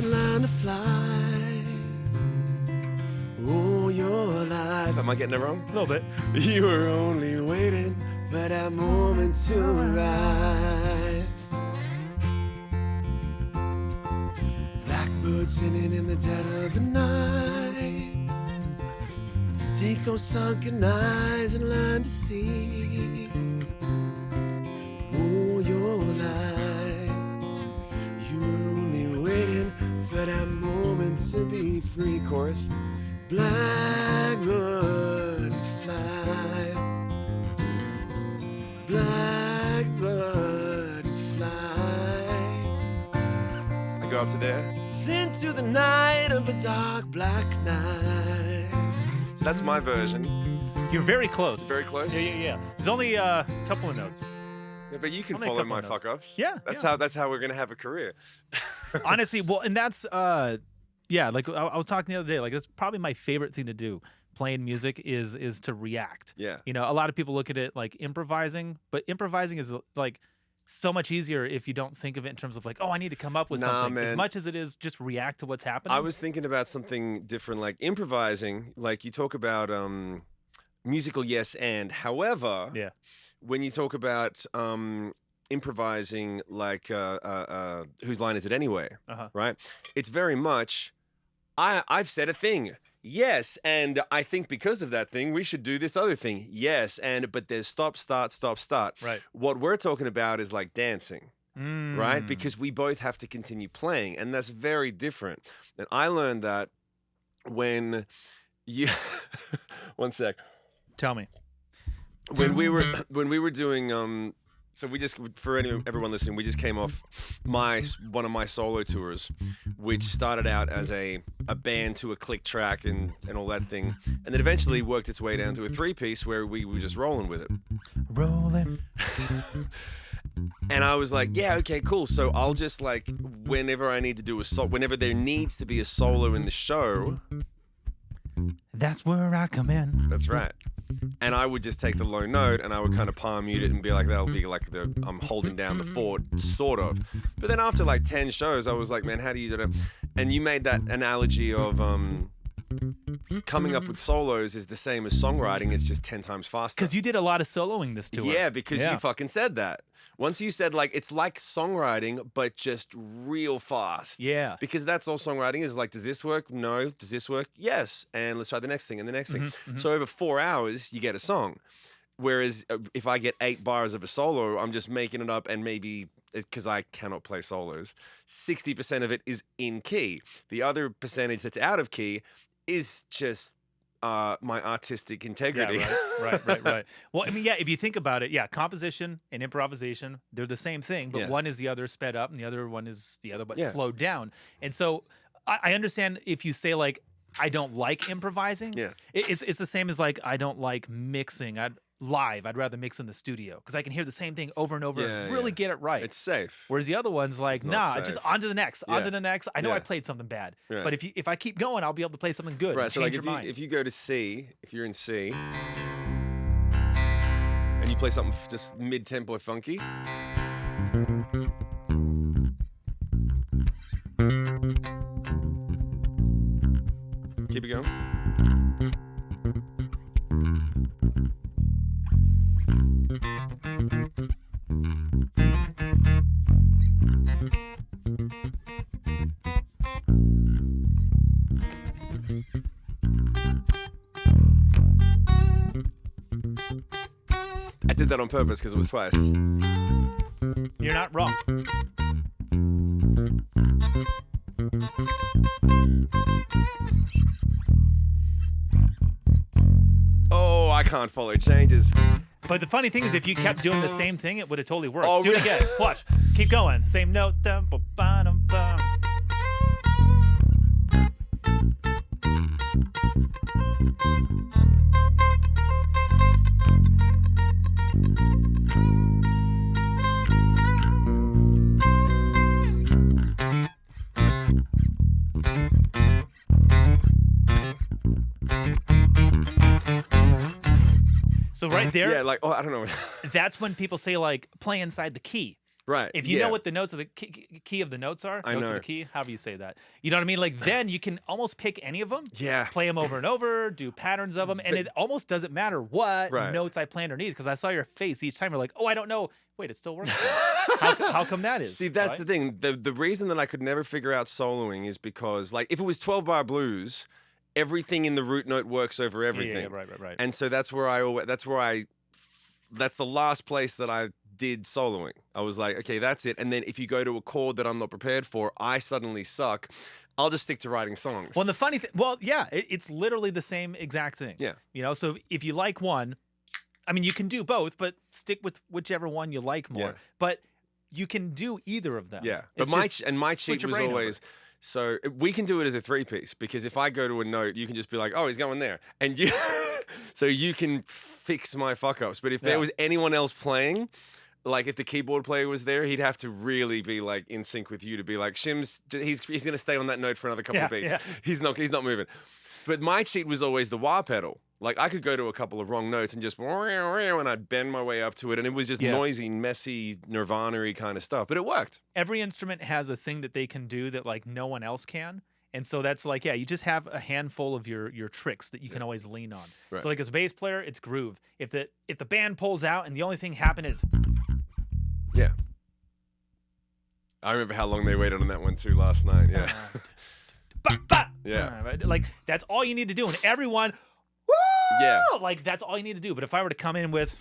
and learn to fly. Oh, you're alive. Am I getting it wrong? A little bit. You were only waiting for that moment to arrive. Blackbird singing in the dead of the night. Take those sunken eyes and learn to see. Oh, you're alive. You were only waiting for that moment to be free. Chorus. Blackbird fly. Blackbird fly. I go up to there. Into the night of a dark black night. So that's my version. You're very close. Very close? Yeah. There's only a couple of notes. Yeah, but you can Only a follow couple my of notes. fuck-ups. Yeah, That's yeah. how we're gonna have a career. Honestly, well, and that's like I was talking the other day, like that's probably my favorite thing to do. Playing music is to react. Yeah. You know, a lot of people look at it like improvising, but improvising is like so much easier if you don't think of it in terms of like, oh, I need to come up with something. man. As much as it is just react to what's happening. I was thinking about something different, like improvising. Like you talk about musical yes and. However, Yeah. when you talk about improvising, like whose line is it anyway? Right? It's very much. I've said a thing. Yes, and I think because of that thing, we should do this other thing. Yes, but there's stop, start, stop, start. Right. What we're talking about is like dancing, right? Mm. Because we both have to continue playing, and that's very different. And I learned that when you, one sec, Tell me. when we were doing so we just, for everyone listening, we just came off one of my solo tours, which started out as a band to a click track and all that thing, and then eventually worked its way down to a 3-piece where we were just rolling with it. Rolling. And I was like, yeah, okay, cool. So I'll just like, whenever I need to do whenever there needs to be a solo in the show, That's where I come in. that's right. And I would just take the low note and I would kind of palm mute it and be like, that'll be like I'm holding down the fort, sort of. But then after like 10 shows, I was like, man, how do you do that? And you made that analogy of coming up with solos is the same as songwriting. It's just 10 times faster. Because you did a lot of soloing this tour. Yeah, because you fucking said that. Once you said like, it's like songwriting, but just real fast. Yeah. Because that's all songwriting is like, does this work? No. Does this work? Yes. And let's try the next thing and the next thing. So over 4 hours, you get a song. Whereas if I get 8 bars of a solo, I'm just making it up and maybe, because I cannot play solos, 60% of it is in key. The other percentage that's out of key is just my artistic integrity. Yeah, right. Well, I mean, yeah, if you think about it, yeah, composition and improvisation, they're the same thing, but one is the other sped up and the other one is the other, but slowed down. And so I understand if you say like, I don't like improvising. Yeah. It's the same as like, I don't like mixing. I'd rather mix in the studio because I can hear the same thing over and over and really get it right. It's safe. Whereas the other one's like, nah, safe. just on to the next, on to the next. I know I played something bad, but if I keep going, I'll be able to play something good. Right. And So change like your mind. if you go to C, if you're in C, and you play something just mid-tempo funky. Keep it going. I did that on purpose because it was twice. You're not wrong. Oh, I can't follow changes. But the funny thing is, if you kept doing the same thing, it would have totally worked. Oh, Do it really? again. Watch. Keep going. Same note. So right there, Yeah, like, oh, I don't know. that's when people say like play inside the key. Right. If you know what the notes of the key of the notes are, notes of the key, however you say that. You know what I mean? Like then you can almost pick any of them. Yeah. Play them over and over, do patterns of them, and it almost doesn't matter what notes I play underneath because I saw your face each time. You're like, oh, I don't know. Wait, it still works. How come that is? See, that's the thing. The reason that I could never figure out soloing is because, like, if it was 12-bar blues, everything in the root note works over everything. Yeah, right. And so that's the last place that I did soloing. I was like, okay, that's it. And then if you go to a chord that I'm not prepared for, I suddenly suck. I'll just stick to writing songs. Well, the funny thing, it's literally the same exact thing. Yeah. You know, so if you like one, I mean, you can do both, but stick with whichever one you like more. Yeah. But you can do either of them. Yeah. It's But my cheat was always... So we can do it as a 3-piece because if I go to a note, you can just be like, oh, he's going there. And you, so you can fix my fuck ups. But if there was anyone else playing, like if the keyboard player was there, he'd have to really be like in sync with you to be like, Shim's, he's going to stay on that note for another couple of beats. Yeah. He's not moving. But my cheat was always the wah pedal. Like I could go to a couple of wrong notes and just and I'd bend my way up to it, and it was just noisy, messy, Nirvana-y kind of stuff. But it worked. Every instrument has a thing that they can do that like no one else can, and so that's like you just have a handful of your tricks that you can always lean on. Right. So like as a bass player, it's groove. If the band pulls out and the only thing happened is I remember how long they waited on that one too last night. Yeah. Yeah. Like that's all you need to do, and everyone. Yeah. Like that's all you need to do. But if I were to come in with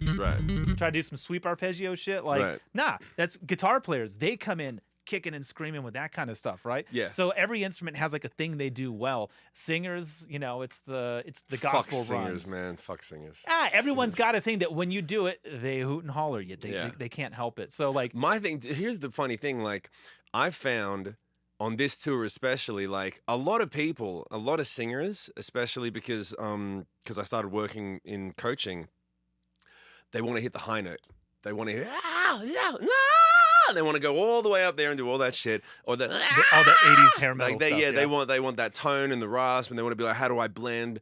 try to do some sweep arpeggio shit, like nah, that's guitar players. They come in kicking and screaming with that kind of stuff, right? Yeah. So every instrument has like a thing they do well. Singers, you know, it's the gospel Fuck runs. singers, man. Fuck singers. Everyone's got a thing that when you do it, they hoot and holler you. They can't help it. So like my thing. Here's the funny thing. Like I found. On this tour especially, like a lot of singers, especially because I started working in coaching, they want to hit the high note. They want to hear, they want to go all the way up there and do all that shit. Or all the 80s hair metal stuff. Yeah, they want that tone and the rasp, and they want to be like, how do I blend?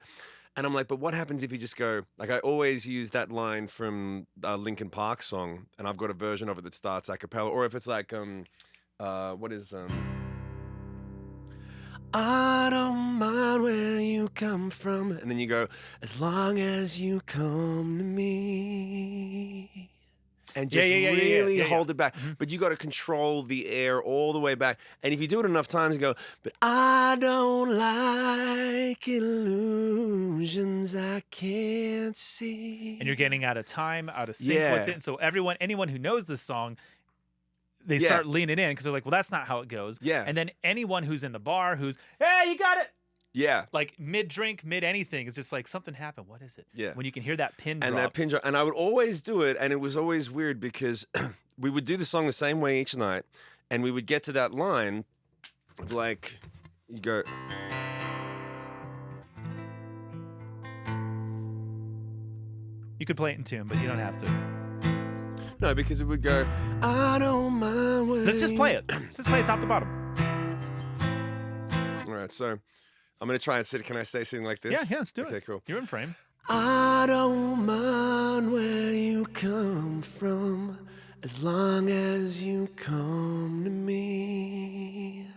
And I'm like, but what happens if you just go, like I always use that line from a Linkin Park song, and I've got a version of it that starts a cappella, or if it's like, I don't mind where you come from. And then you go, as long as you come to me. And just really hold it back. Mm-hmm. But you got to control the air all the way back. And if you do it enough times, you go, but I don't like illusions I can't see. And you're getting out of time, out of sync with it. And so anyone who knows this song, they start leaning in because they're like, well, that's not how it goes. Yeah. And then anyone who's in the bar who's, hey, you got it. Yeah. Like mid-drink, mid-anything, it's just like something happened. What is it? Yeah. When you can hear that pin drop. And that pin drop. And I would always do it, and it was always weird because we would do the song the same way each night, and we would get to that line of like, you go... You could play it in tune, but you don't have to. No, because it would go, I don't mind when... Let's just play it. Let's just play it top to bottom. All right, so I'm going to try and sit. Can I stay sitting like this? Yeah, let's do it. Okay, cool. You're in frame. I don't mind where you come from as long as you come to me.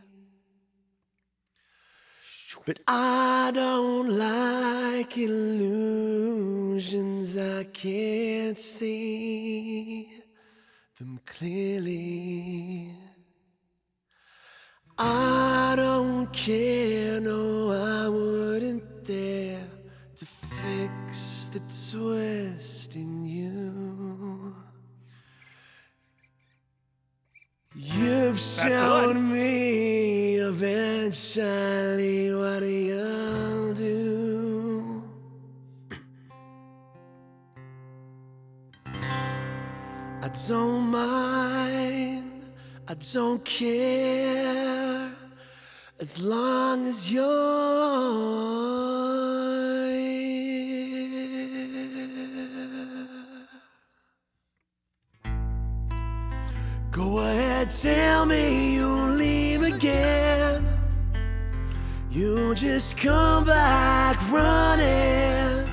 But I don't like illusions I can't see them clearly. I don't care, no, I wouldn't dare to fix the twist in you. You've shown me eventually what you'll do. I don't mind, I don't care, as long as you're here. Go ahead, tell me you'll leave again. You just come back running,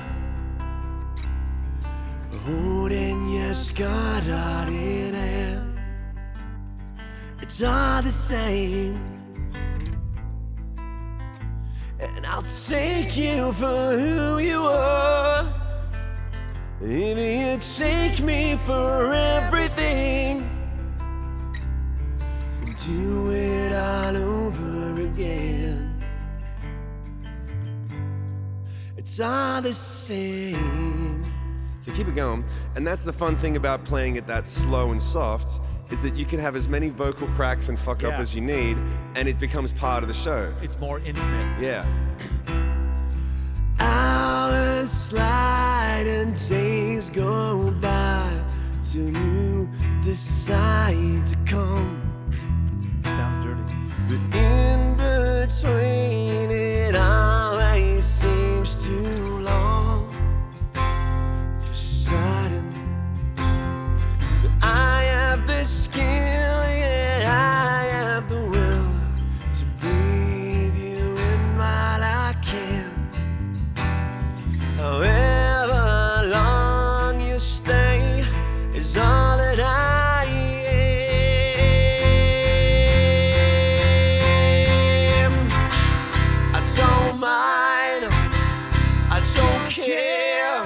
holding your just got out in it. It's all the same. And I'll take you for who you are. If you take me for everything, do it all over again. It's all the same. So keep it going. And that's the fun thing about playing it that slow and soft, is that you can have as many vocal cracks and fuck up as you need, and it becomes part of the show. It's more intimate. Yeah. Hours slide and days go by till you decide to come. Sounds dirty. But in between, it always seems too long. For certain, but I have the skill, yeah, I have the will to breathe you in while I can. However long you stay is all that I am. I don't mind, I don't care,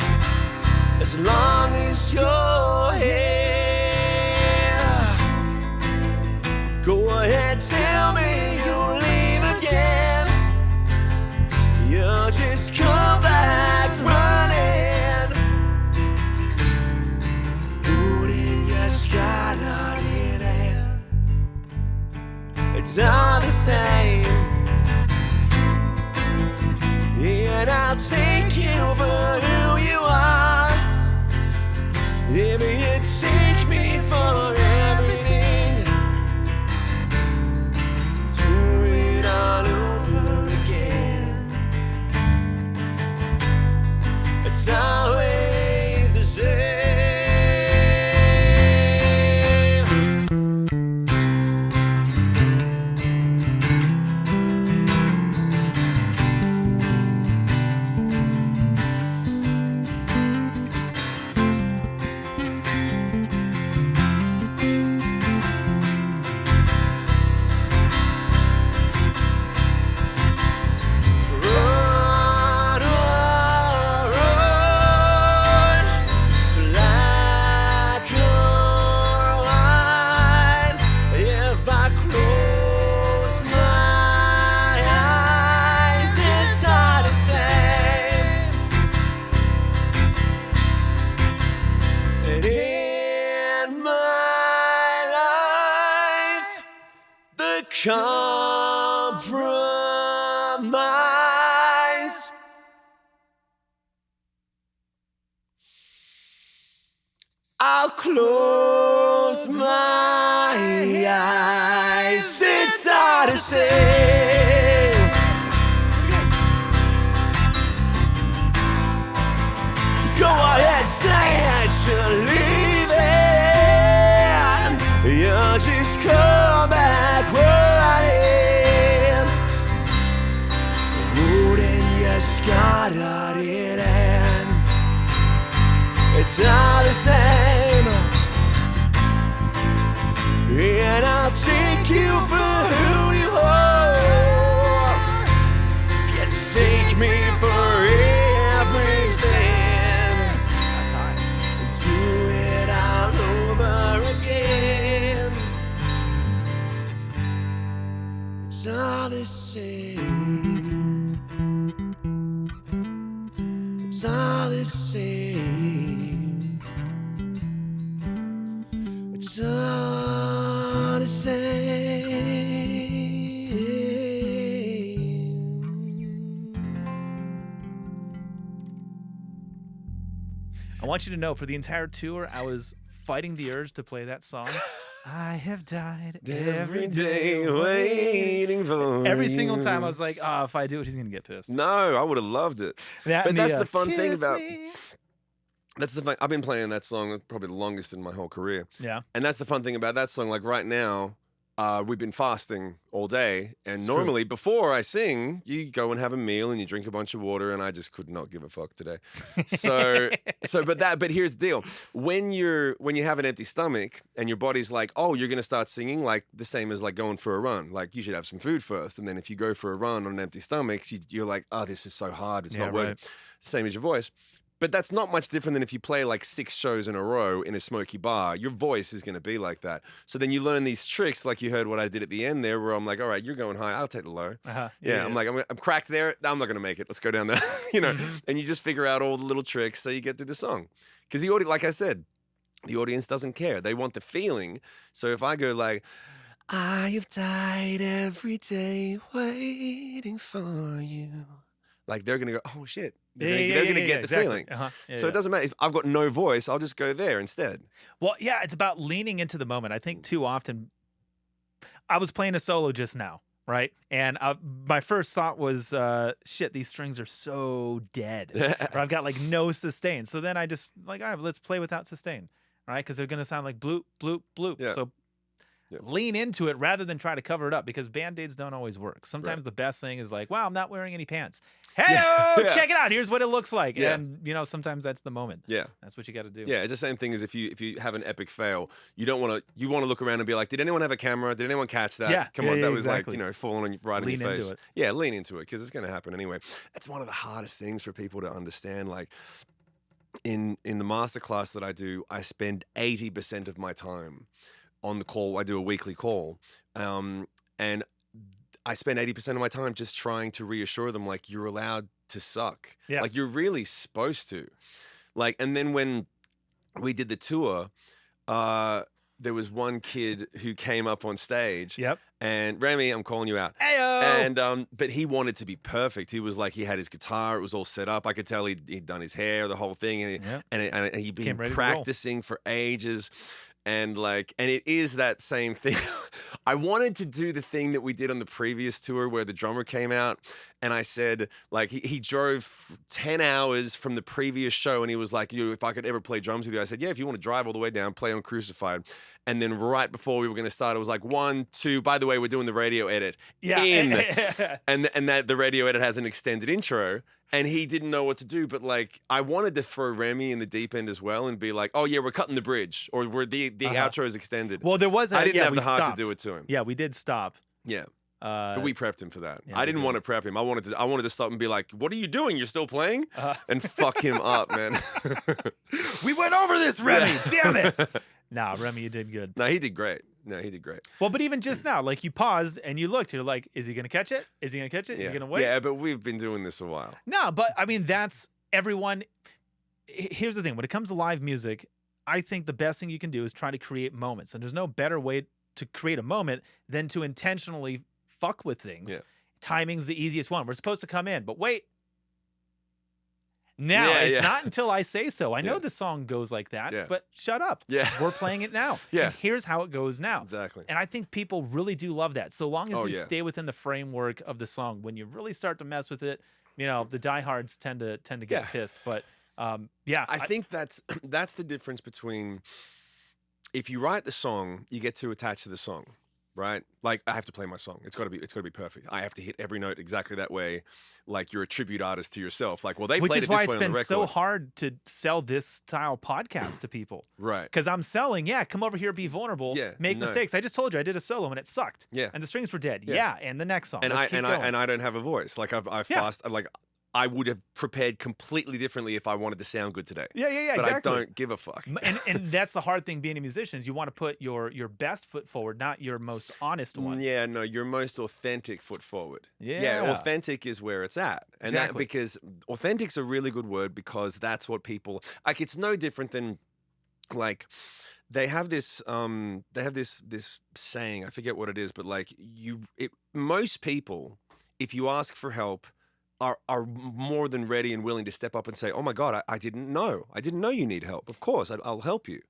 as long as you're here. Go ahead, tell me you'll leave again. You'll just come back running. Wouldn't you start out in it? It's all the same. And I'll take you for who you are. If you take me for everything, do it all over again. It's always the same. Run, run, run, black or white. If I close my eyes, it's all the same. And in my life, the compromise. I'll close my eyes. It's all the same. Go ahead, say that you're leaving. You'll just come back running. Wouldn't you start out in it? It's all the same. And I'll take you for who you are. You take me for everything. That's high. Do it all over again. It's all the same. It's all the same. It's all the same. I want you to know, for the entire tour, I was fighting the urge to play that song. I have died Every day waiting for Every you. single time I was like, oh, if I do it, he's going to get pissed. No, I would have loved it. That But and that's the fun thing "Kiss about. me." That's the fun. I've been playing that song probably the longest in my whole career. Yeah. And that's the fun thing about that song. Like right now, we've been fasting all day, and normally before I sing, you go and have a meal and you drink a bunch of water, and I just could not give a fuck today. But here's the deal: when you have an empty stomach and your body's like, oh, you're gonna start singing, like the same as like going for a run. Like you should have some food first, and then if you go for a run on an empty stomach, you're like, oh, this is so hard, it's not working. Same as your voice. But that's not much different than if you play like 6 shows in a row in a smoky bar. Your voice is going to be like that. So then you learn these tricks, like you heard what I did at the end there, where I'm like, all right, you're going high, I'll take the low. Yeah, I'm like, I'm cracked there. I'm not going to make it. Let's go down there. And you just figure out all the little tricks so you get through the song. Because the audience, like I said, the audience doesn't care. They want the feeling. So if I go like, I have died every day waiting for you. Like they're going to go, oh shit. They're going to get the feeling. So it doesn't matter. If I've got no voice, I'll just go there instead. Well, yeah, it's about leaning into the moment. I think too often, I was playing a solo just now, right? And my first thought was, shit, these strings are so dead. Or I've got like no sustain. So then I just like, all right, let's play without sustain, right? Because they're going to sound like bloop, bloop, bloop. Yeah. So lean into it rather than try to cover it up, because Band-Aids don't always work. Sometimes the best thing is like, wow, I'm not wearing any pants. Hey, check it out. Here's what it looks like. Yeah. And, sometimes that's the moment. Yeah. That's what you got to do. Yeah, it's the same thing as if you have an epic fail, you want to look around and be like, did anyone have a camera? Did anyone catch that? Yeah. Come on, that was exactly. like, falling right Lean in your face. into it. Yeah, lean into it, because it's going to happen anyway. It's one of the hardest things for people to understand. Like in the masterclass that I do, I spend 80% of my time on the call. I do a weekly call, and I spend 80% of my time just trying to reassure them, like, you're allowed to suck. Yeah. Like, you're really supposed to. Like, and then when we did the tour, there was one kid who came up on stage. Yep. And Remy, I'm calling you out. Ayo! And but he wanted to be perfect. He was like, he had his guitar, it was all set up. I could tell he'd done his hair, the whole thing, and he'd been practicing for ages. And it is that same thing. I wanted to do the thing that we did on the previous tour where the drummer came out, and I said, like, he drove 10 hours from the previous show, and he was like, if I could ever play drums with you. I said, yeah, if you want to drive all the way down, play on Crucified. And then right before we were going to start, it was like 1, 2, by the way, we're doing the radio edit. Yeah. and that the radio edit has an extended intro. And he didn't know what to do, but like I wanted to throw Remy in the deep end as well and be like, "Oh yeah, we're cutting the bridge, or the outro is extended." Well, there was. I didn't have the heart to do it to him. Yeah, we did stop. Yeah, but we prepped him for that. Yeah, I didn't want to prep him. I wanted to stop and be like, "What are you doing? You're still playing?" And fuck him up, man. We went over this, Remy. Damn it. Nah, Remy, you did good. No, he did great. Well, but even just now, like you paused and you looked, you're like, is he going to catch it? Is he going to catch it? Is he going to wait? Yeah, but we've been doing this a while. No, but I mean, that's everyone. Here's the thing. When it comes to live music, I think the best thing you can do is try to create moments. And there's no better way to create a moment than to intentionally fuck with things. Yeah. Timing's the easiest one. We're supposed to come in, but wait. Now, it's not until I say so. I know the song goes like that, but shut up. Yeah. We're playing it now. And here's how it goes now. Exactly. And I think people really do love that. So long as you stay within the framework of the song, when you really start to mess with it, the diehards tend to get pissed. But I think that's the difference between, if you write the song, you get too attached to the song. Right? Like, I have to play my song. It's got to be perfect. I have to hit every note exactly that way. Like, you're a tribute artist to yourself. Like, well, they played it this way on the record. Which is why it's been so hard to sell this style podcast to people. Right. Because I'm selling, come over here, be vulnerable, make mistakes. I just told you I did a solo and it sucked. Yeah. And the strings were dead. Yeah. And the next song. And I don't have a voice. Like, I would have prepared completely differently if I wanted to sound good today. Yeah, but exactly. I don't give a fuck. And that's the hard thing being a musician, is you want to put your best foot forward, not your most honest one. Yeah, no, your most authentic foot forward. Yeah. Authentic is where it's at. And that, because authentic's a really good word, because that's what people, like, it's no different than, like, they have this saying, I forget what it is, but like most people, if you ask for help, are more than ready and willing to step up and say, oh my God, I didn't know. I didn't know you need help. Of course, I'll help you.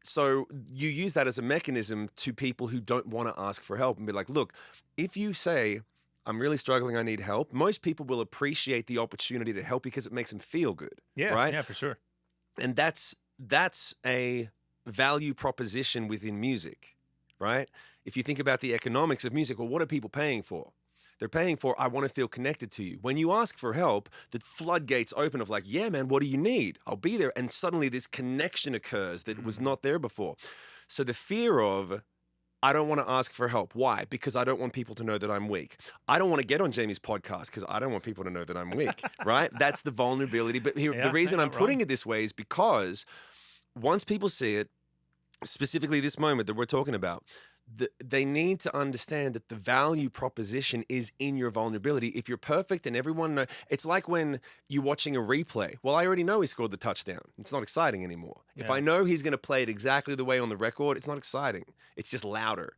So you use that as a mechanism to people who don't want to ask for help and be like, look, if you say, I'm really struggling, I need help, most people will appreciate the opportunity to help because it makes them feel good. Yeah, right? Yeah, for sure. And that's a value proposition within music. right? If you think about the economics of music, well, what are people paying for? They're paying for, I want to feel connected to you. When you ask for help, the floodgates open of like, yeah, man, what do you need? I'll be there. And suddenly this connection occurs that was not there before. So the fear of, I don't want to ask for help. Why? Because I don't want people to know that I'm weak. I don't want to get on Jayme's podcast because I don't want people to know that I'm weak, right? That's the vulnerability. But here, the reason I'm putting it this way is because once people see it, specifically this moment that we're talking about, they need to understand that the value proposition is in your vulnerability. If you're perfect and everyone knows, it's like when you're watching a replay. Well, I already know he scored the touchdown. It's not exciting anymore. Yeah. If I know he's going to play it exactly the way on the record, it's not exciting. It's just louder.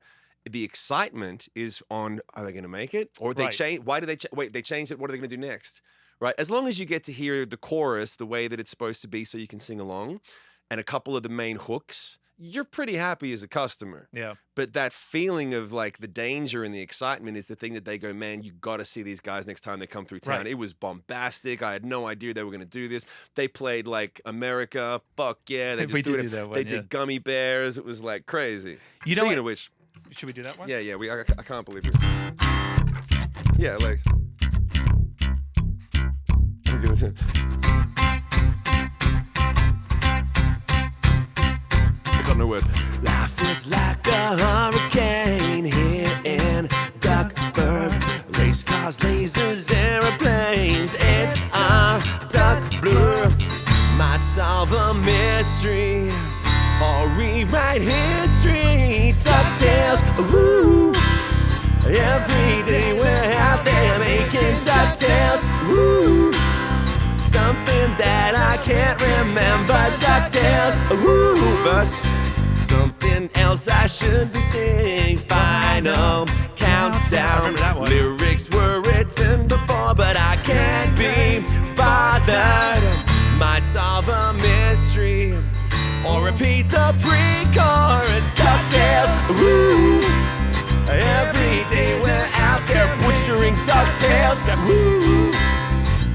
The excitement is on, are they going to make it? Or they change? Why do they wait? They changed it. What are they going to do next? Right? As long as you get to hear the chorus the way that it's supposed to be, so you can sing along, and a couple of the main hooks, you're pretty happy as a customer. Yeah. But that feeling of like the danger and the excitement is the thing that they go, man, you got to see these guys next time they come through town. Right. It was bombastic. I had no idea they were going to do this. They played like America. Fuck yeah. They just do that one, they did Gummy Bears. It was like crazy. Speaking of which, should we do that one? Yeah. I can't believe it. Yeah, like. I'm gonna. No word. Life is like a hurricane here in Blackbird. Race cars, lasers, airplanes. It's a dark blur. Might solve a mystery or rewrite history. DuckTales, ooh. Every day we're out there making DuckTales, ooh. Something that I can't remember. DuckTales, ooh. Verse. Something else I should be saying. Final countdown. Lyrics were written before, but I can't be bothered. Might solve a mystery or repeat the pre-chorus. DuckTales, woo. Every day we're out there butchering DuckTales. Woo.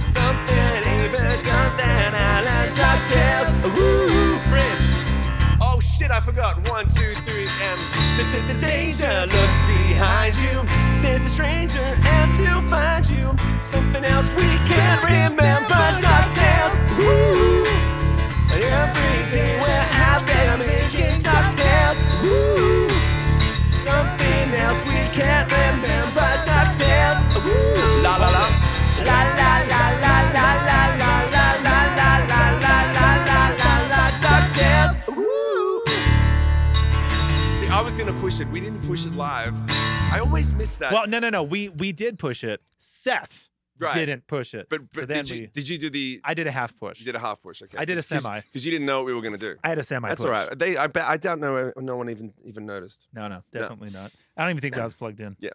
Something even something I like DuckTales. Woo. Bridge. Shit, I forgot. 1, 2, 3, and danger lurks behind you. There's a stranger, and he'll find you. Something else we can't remember. DuckTales, woo. Every day we're out there making DuckTales, woo. Something else we can't remember. DuckTales, woo. La la la, la la la la la la la la la la la la la la. DuckTales, woo. I was gonna push it. We didn't push it live. I always miss that. Well, no. We did push it. Seth didn't push it. But so did you do the? I did a half push. You did a half push. Okay. I did a semi because you didn't know what we were gonna do. I had a semi. That's push. all right. I doubt no one even noticed. No, definitely not. I don't even think that was plugged in. Yeah.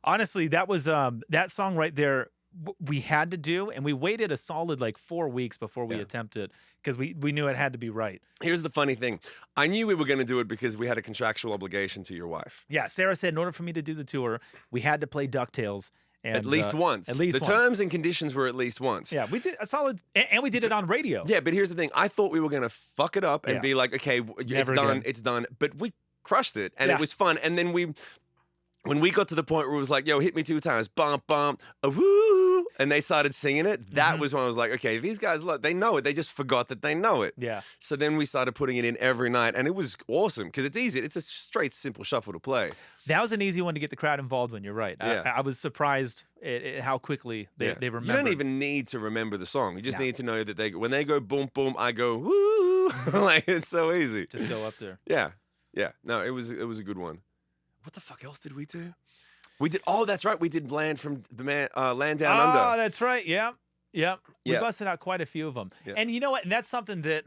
Honestly, that was that song right there. We had to do, and we waited a solid like 4 weeks before we attempted because we knew it had to be right. Here's the funny thing. I knew we were going to do it because we had a contractual obligation to your wife. Yeah, Sarah said in order for me to do the tour, we had to play DuckTales. And, at least once. At least the terms and conditions were at least once. Yeah, we did a solid, and we did it on radio. Yeah, but here's the thing. I thought we were going to fuck it up and be like, okay, it's done. But we crushed it, and it was fun. And then when we got to the point where it was like, yo, hit me 2 times, bump, woo, and they started singing it, that was when I was like, okay, these guys, look, they know it. They just forgot that they know it. Yeah. So then we started putting it in every night, and it was awesome because it's easy. It's a straight, simple shuffle to play. That was an easy one to get the crowd involved when, you're right. Yeah. I was surprised at how quickly they remember. You don't even need to remember the song. You just need to know that when they go boom, boom, I go woo. Like, it's so easy. Just go up there. Yeah. No, it was a good one. What the fuck else did we do? We did. Oh, that's right. We did Land from the Land Down Under. Oh, that's right. Yeah. We busted out quite a few of them. Yeah. And you know what? And that's something that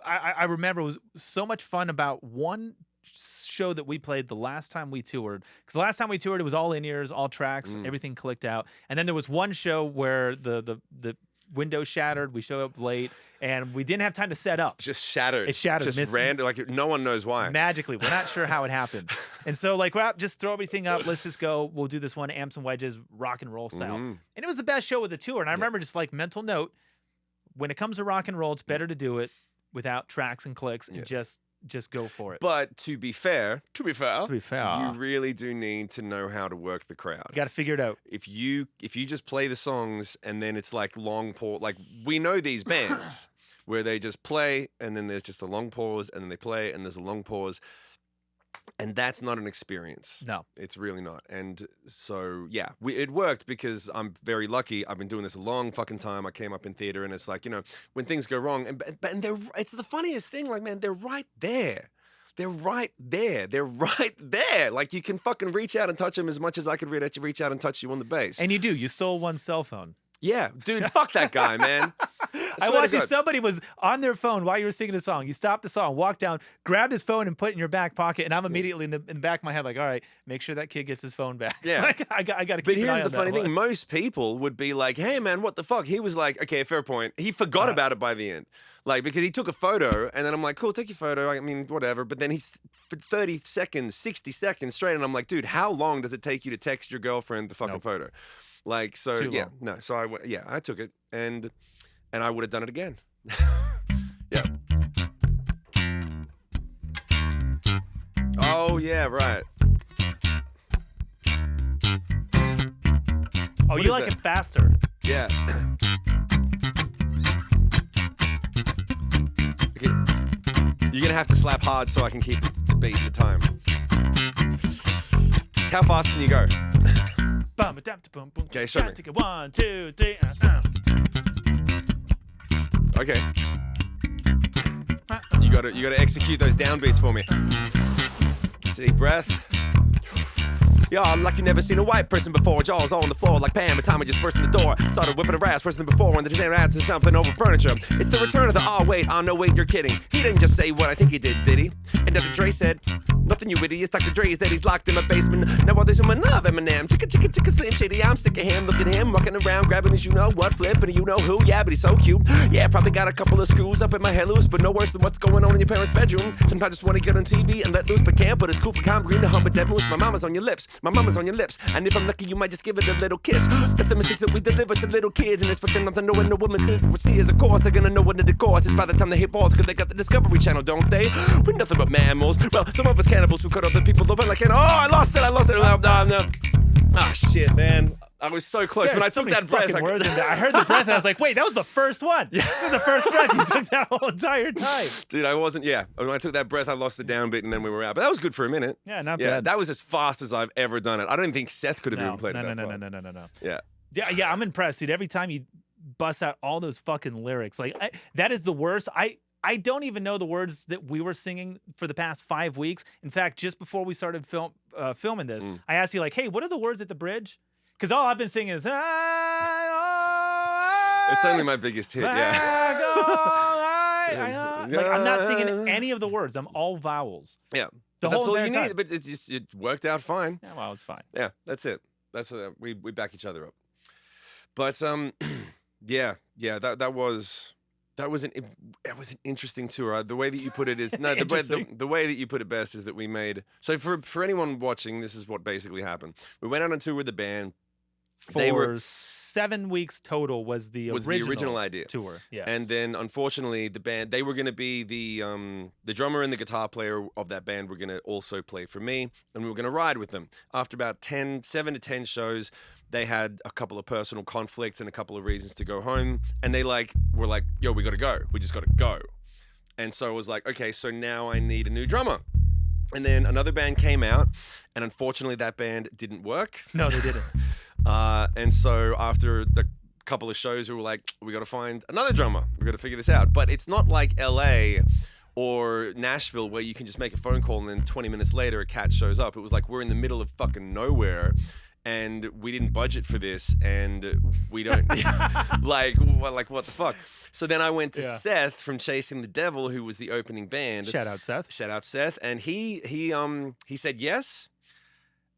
I remember was so much fun about one show that we played the last time we toured. Because the last time we toured, it was all in-ears, all tracks, everything clicked out. And then there was one show where the window shattered. We showed up late, and we didn't have time to set up. Just shattered. It shattered. Just random. Like, no one knows why. Magically. We're not sure how it happened. And so, like, just throw everything up. Let's just go. We'll do this one, amps and wedges, rock and roll style. And it was the best show of the tour. And I remember just, like, mental note, when it comes to rock and roll, it's better to do it without tracks and clicks and just just go for it. But to be fair, you you really do need to know how to work the crowd. got to figure it out. If you just play the songs and then it's like long pause, like we know these bands where they just play and then there's just a long pause and then they play and there's a long pause. And that's not an experience. No. It's really not. And so, yeah, it worked because I'm very lucky. I've been doing this a long fucking time. I came up in theater and it's like, you know, when things go wrong, and it's the funniest thing. Like, man, they're right there. They're right there. They're right there. Like, you can fucking reach out and touch them as much as I could reach out and touch you on the bass. And you do. You stole one cell phone. Yeah, dude, fuck that guy, man. I watched you. Somebody was on their phone while you were singing a song. You stopped the song, walked down, grabbed his phone, and put it in your back pocket. And I'm immediately in the back of my head like, all right, make sure that kid gets his phone back. Yeah, like, I got to keep an eye on that. But here's the funny thing: most people would be like, "Hey, man, what the fuck?" He was like, "Okay, fair point." He forgot about it by the end, like because he took a photo, and then I'm like, "Cool, take your photo." I mean, whatever. But then he's for 30 seconds, 60 seconds straight, and I'm like, "Dude, how long does it take you to text your girlfriend the fucking photo?" Like, so yeah, no. So I took it, and I would have done it again. Yeah. Oh yeah, right. Oh, you like it faster? Yeah. Okay. You're gonna have to slap hard so I can keep the beat and the time. How fast can you go? Okay, show me. 1, 2, 3. Okay. You gotta execute those downbeats for me. Deep breath. Yeah, like you never seen a white person before. Jaws all on the floor like Pam. And Tommy just burst in the door. Started whipping her ass worse than before. And the designer added to something over furniture. It's the return of the wait. No wait, you're kidding. He didn't just say what I think he did he? And Dr. Dre said, nothing you idiots. Dr. Dre is that he's locked in my basement. Now all this women love Eminem. Chicka, Slim Shady. I'm sick of him. Look at him walking around grabbing his you know what, flipping you know who. Yeah, but he's so cute. Yeah, probably got a couple of screws up in my head loose, but no worse than what's going on in your parents' bedroom. Sometimes I just want to get on TV and let loose, but can't. But it's cool for calm green to hump a dead moose. My mama's on your lips. My mama's on your lips. And if I'm lucky, you might just give it a little kiss. That's the mistakes that we deliver to little kids. And it's for them not to know when the woman's going to see as a course. They're gonna know what the course is by the time they hit falls, because they got the Discovery Channel, don't they? We're nothing but mammals. Well, some of us cannibals who cut off the people that went like, oh, I lost it. No. Ah, shit, man. I was so close. When I took that breath, I heard the breath and I was like, wait, that was the first one. Yeah. That was the first breath you took that whole entire time. Dude, I wasn't, when I took that breath, I lost the downbeat and then we were out. But that was good for a minute. Yeah, not bad. That was as fast as I've ever done it. I don't think Seth could have even played it that far. No. Yeah. Yeah, I'm impressed, dude. Every time you bust out all those fucking lyrics, like that is the worst. I don't even know the words that we were singing for the past 5 weeks. In fact, just before we started filming this, I asked you like, hey, what are the words at the bridge? Because all I've been singing is, it's only my biggest hit, yeah. Like, I'm not singing any of the words. I'm all vowels. Yeah. The that's whole all you time. need, but it worked out fine. Yeah, well, it was fine. Yeah, that's it. That's we back each other up. But that was an interesting tour. The way that you put it is the way that you put it best is that we made. So for anyone watching, this is what basically happened. We went out on tour with the band. For 7 weeks total was the original idea tour. Yes. And then unfortunately the band, they were going to be the drummer and the guitar player of that band were going to also play for me, and we were going to ride with them. After about 7 to 10 shows, they had a couple of personal conflicts and a couple of reasons to go home, and they were like, yo, we got to go. We just got to go. And so I was like, okay, so now I need a new drummer. And then another band came out, and unfortunately that band didn't work. No, they didn't. And so after the couple of shows, we were like, we got to find another drummer. We got to figure this out. But it's not like LA or Nashville where you can just make a phone call and then 20 minutes later a cat shows up. It was like we're in the middle of fucking nowhere. And we didn't budget for this, and we don't like what the fuck. So then I went to Seth from Chasing the Devil, who was the opening band. Shout out Seth. And he said yes,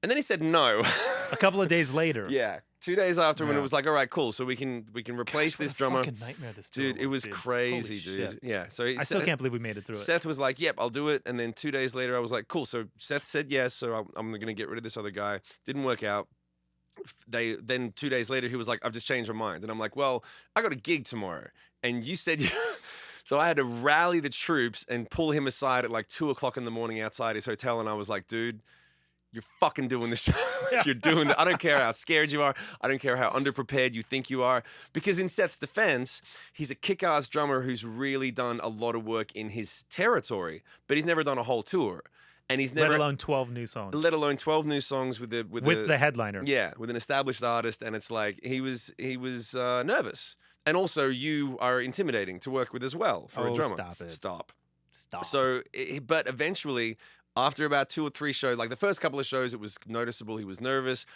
and then he said no. A couple of days later. Yeah, 2 days after, when it was like, all right, cool. So we can replace this drummer. Fucking nightmare this dude. It was crazy, dude. Shit. Yeah. So I still can't believe we made it through it. Seth was like, yep, I'll do it. And then 2 days later, I was like, cool. So Seth said yes. So I'm gonna get rid of this other guy. Didn't work out. Then 2 days later, he was like, I've just changed my mind. And I'm like, well, I got a gig tomorrow. And you said So I had to rally the troops and pull him aside at like 2:00 in the morning outside his hotel. And I was like, dude, you're fucking doing this. You're doing that. I don't care how scared you are. I don't care how underprepared you think you are. Because in Seth's defense, he's a kick-ass drummer who's really done a lot of work in his territory, but he's never done a whole tour. And he's never... Let alone 12 new songs. Let alone 12 new songs with the headliner. Yeah, with an established artist. And it's like, he was nervous. And also, you are intimidating to work with as well for a drummer. Stop it. Stop. Stop. So, but eventually... After about 2 or 3 shows, like the first couple of shows, it was noticeable he was nervous.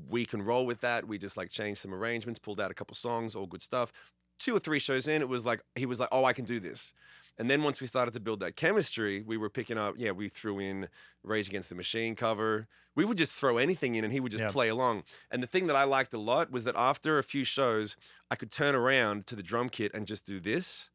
We can roll with that. We just like changed some arrangements, pulled out a couple songs, all good stuff. 2 or 3 shows in, it was like, he was like, oh, I can do this. And then once we started to build that chemistry, we were picking up, we threw in Rage Against the Machine cover. We would just throw anything in and he would just play along. And the thing that I liked a lot was that after a few shows, I could turn around to the drum kit and just do this.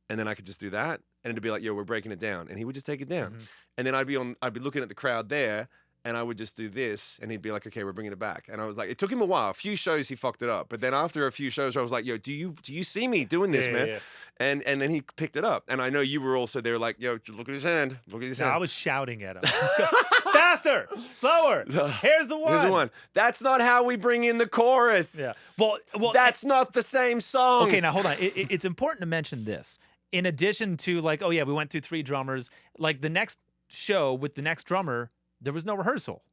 And then I could just do that. And it'd be like, yo, we're breaking it down. And he would just take it down. Mm-hmm. And then I'd be looking at the crowd there and I would just do this and he'd be like, okay, we're bringing it back. And I was like, it took him a while. A few shows he fucked it up. But then after a few shows, I was like, yo, do you see me doing this, man? Yeah. And then he picked it up. And I know you were also there like, yo, look at his hand. Look at his hand. I was shouting at him. Faster, slower. Here's the one. Here's the one. That's not how we bring in the chorus. Yeah. Well, that's not the same song. Okay, now hold on. It's important to mention this. In addition to like, oh yeah, we went through 3 drummers. Like the next show with the next drummer, there was no rehearsal.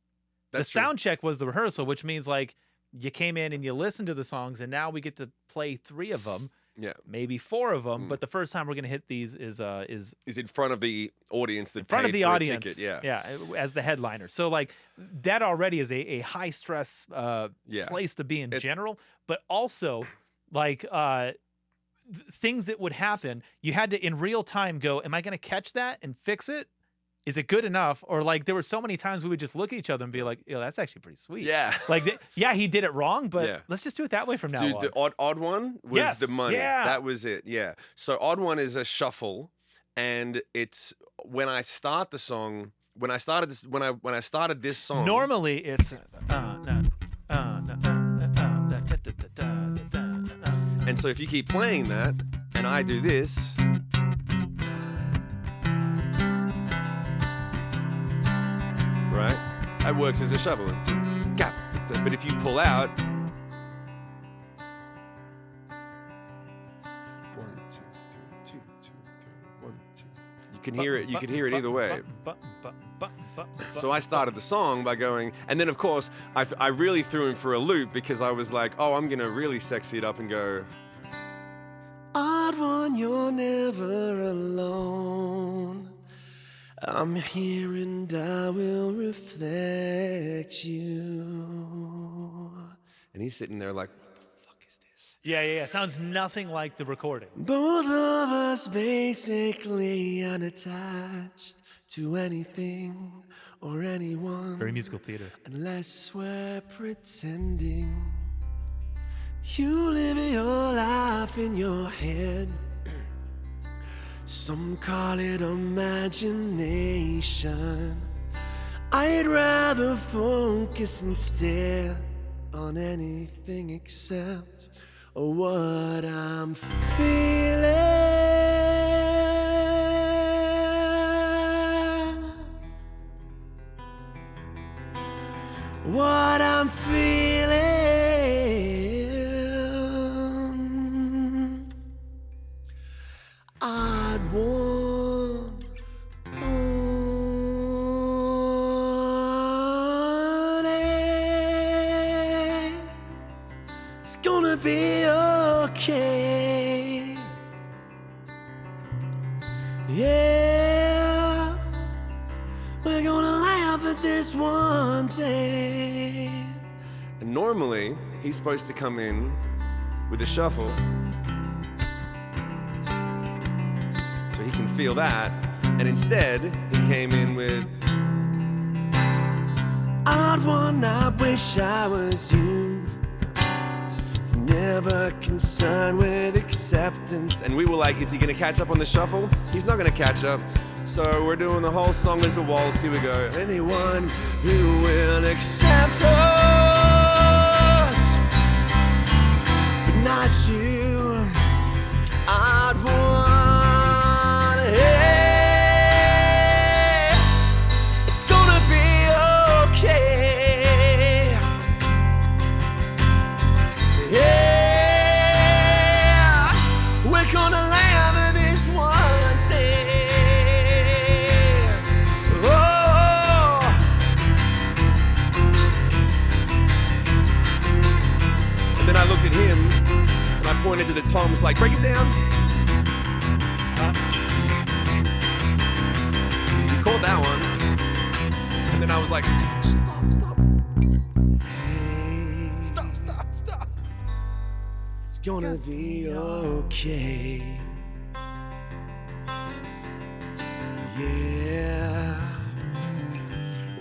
That's the sound check was the rehearsal, which means like you came in and you listened to the songs, and now we get to play 3 of them. Yeah, maybe 4 of them. But the first time we're gonna hit these is in front of the audience that in front paid of the for audience. A ticket. Yeah, as the headliner. So like that already is a high stress place to be in general, but also like things that would happen, you had to in real time go, am I going to catch that and fix it? Is it good enough? Or like there were so many times we would just look at each other and be like, yo, that's actually pretty sweet. Yeah. Like, he did it wrong, but let's just do it that way from now on. Dude, the odd one was the money. Yeah. That was it. Yeah. So odd one is a shuffle, and it's when I start the song. When I started this song. Normally it's. And so if you keep playing that, and I do this, right? It works as a shuffle. But if you pull out, 1, 2, 3, 2, 2, 3, 1, 2. You can hear it. You can hear it either way. So I started the song by going, and then of course I really threw him for a loop because I was like, oh, I'm gonna really sexy it up and go. Odd one, you're never alone. I'm here and I will reflect you. And he's sitting there like, what the fuck is this? Yeah. Sounds nothing like the recording. Both of us basically unattached to anything or anyone. Very musical theater. Unless we're pretending. You live your life in your head. Some call it imagination. I'd rather focus instead on anything except what I'm feeling. What I'm feeling. I'd want it. It's gonna be okay. Yeah, we're gonna laugh at this one day. And normally, he's supposed to come in with a shuffle. So he can feel that, and instead he came in with odd one, I wish I was you. Never concerned with acceptance. And we were like, is he gonna catch up on the shuffle? He's not gonna catch up. So we're doing the whole song as a waltz. Here we go. Anyone who will accept us, but not you. Odd one. went into the toms, like, break it down. You called that one. And then I was like, stop. Hey, stop. It's gonna be okay. Yeah.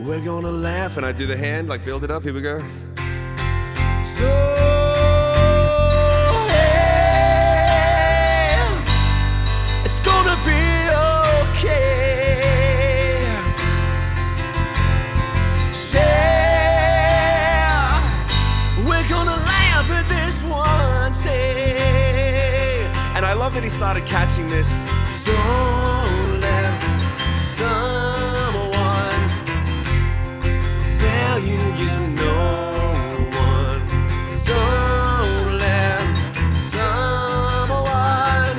We're gonna laugh. And I do the hand, like, build it up. Here we go. So, hey, it's gonna be okay. Yeah, we're gonna laugh at this one, say. And I love that he started catching this. Don't let someone tell you you know. Don't let someone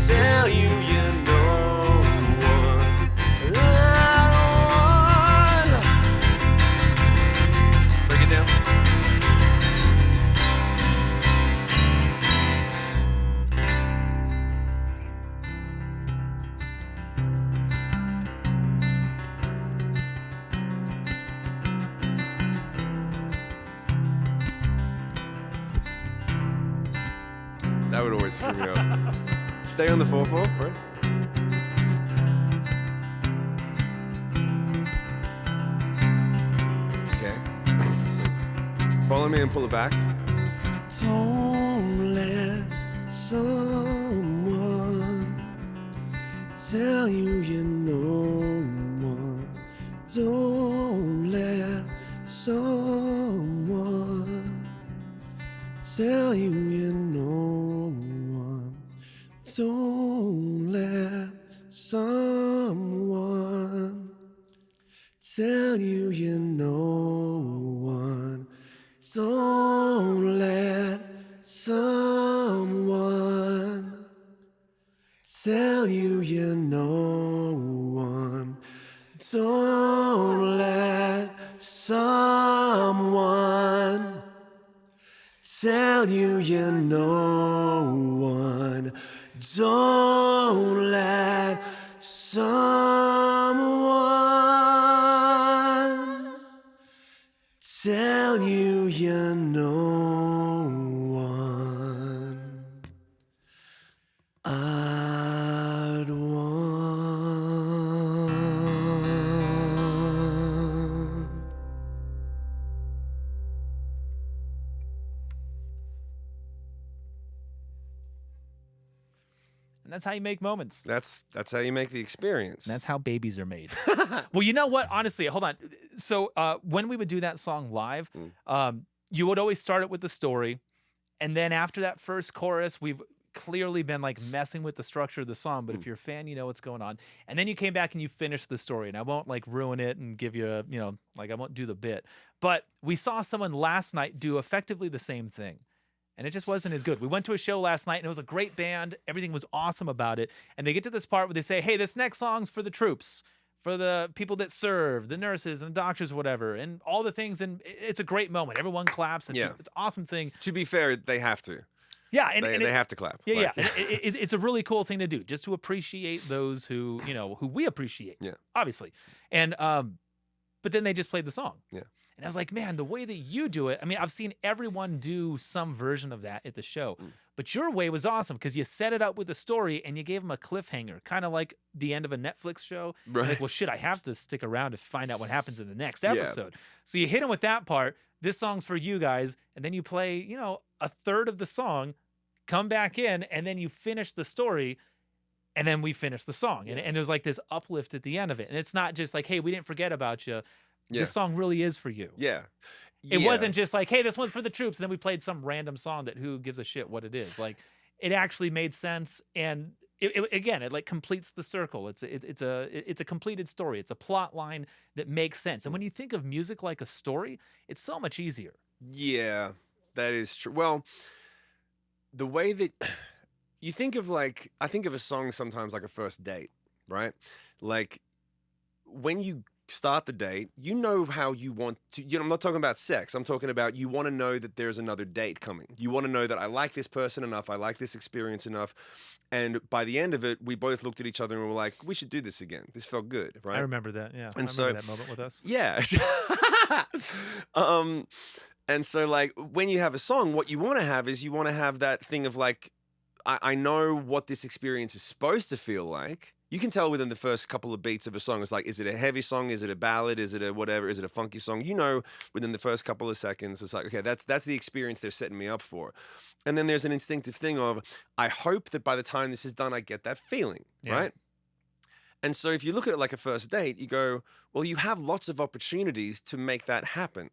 tell you you know one. Break it down. That would always screw me up. Stay on the 4/4, right? Okay. So follow me and pull it back. Don't let someone tell you you know one. Don't let someone tell you you know one. Don't let someone tell you you know one. Don't let someone tell you you know one. Don't let someone tell you you know one. Don't let someone tell you you know one. I'd want. And that's how you make moments. That's how you make the experience. And that's how babies are made. Well, you know what? Honestly, hold on. So when we would do that song live, you would always start it with the story. And then after that first chorus, we've clearly been like messing with the structure of the song. But if you're a fan, you know what's going on. And then you came back and you finished the story. And I won't like ruin it and give you a, like I won't do the bit. But we saw someone last night do effectively the same thing. And it just wasn't as good. We went to a show last night and it was a great band. Everything was awesome about it. And they get to this part where they say, hey, this next song's for the troops, for the people that serve, the nurses and the doctors, whatever, and all the things. And it's a great moment. Everyone claps. It's an awesome thing. To be fair, they have to. Yeah, and they have to clap. Yeah, yeah. It's a really cool thing to do, just to appreciate those who we appreciate. Yeah, obviously. And but then they just played the song. Yeah. And I was like, man, the way that you do it, I mean, I've seen everyone do some version of that at the show, but your way was awesome because you set it up with a story and you gave them a cliffhanger, kind of like the end of a Netflix show. Right. Like, well, shit, I have to stick around to find out what happens in the next episode. So you hit them with that part. This song's for you guys. And then you play, a third of the song, come back in, and then you finish the story. And then we finish the song. And there's like this uplift at the end of it. And it's not just like, hey, we didn't forget about you. Yeah. This song really is for you. Yeah. It wasn't just like, hey, this one's for the troops. And then we played some random song that who gives a shit what it is. Like, it actually made sense. And it like completes the circle. It's a completed story. It's a plot line that makes sense. And when you think of music like a story, it's so much easier. Yeah, that is true. Well, the way that you think of, I think of a song sometimes like a first date, right? Like when you start the date, you know how you want to, I'm not talking about sex. I'm talking about you want to know that there's another date coming. You want to know that I like this person enough. I like this experience enough. And by the end of it, we both looked at each other and were like, we should do this again. This felt good, right? I remember that. Yeah. And I so remember that moment with us. Yeah. And so like when you have a song, what you want to have is you want to have that thing of like, I know what this experience is supposed to feel like. You can tell within the first couple of beats of a song. It's like, is it a heavy song? Is it a ballad? Is it a whatever? Is it a funky song? You know, within the first couple of seconds, it's like, okay, that's the experience they're setting me up for. And then there's an instinctive thing of, I hope that by the time this is done, I get that feeling, right? And so if you look at it like a first date, you go, well, you have lots of opportunities to make that happen.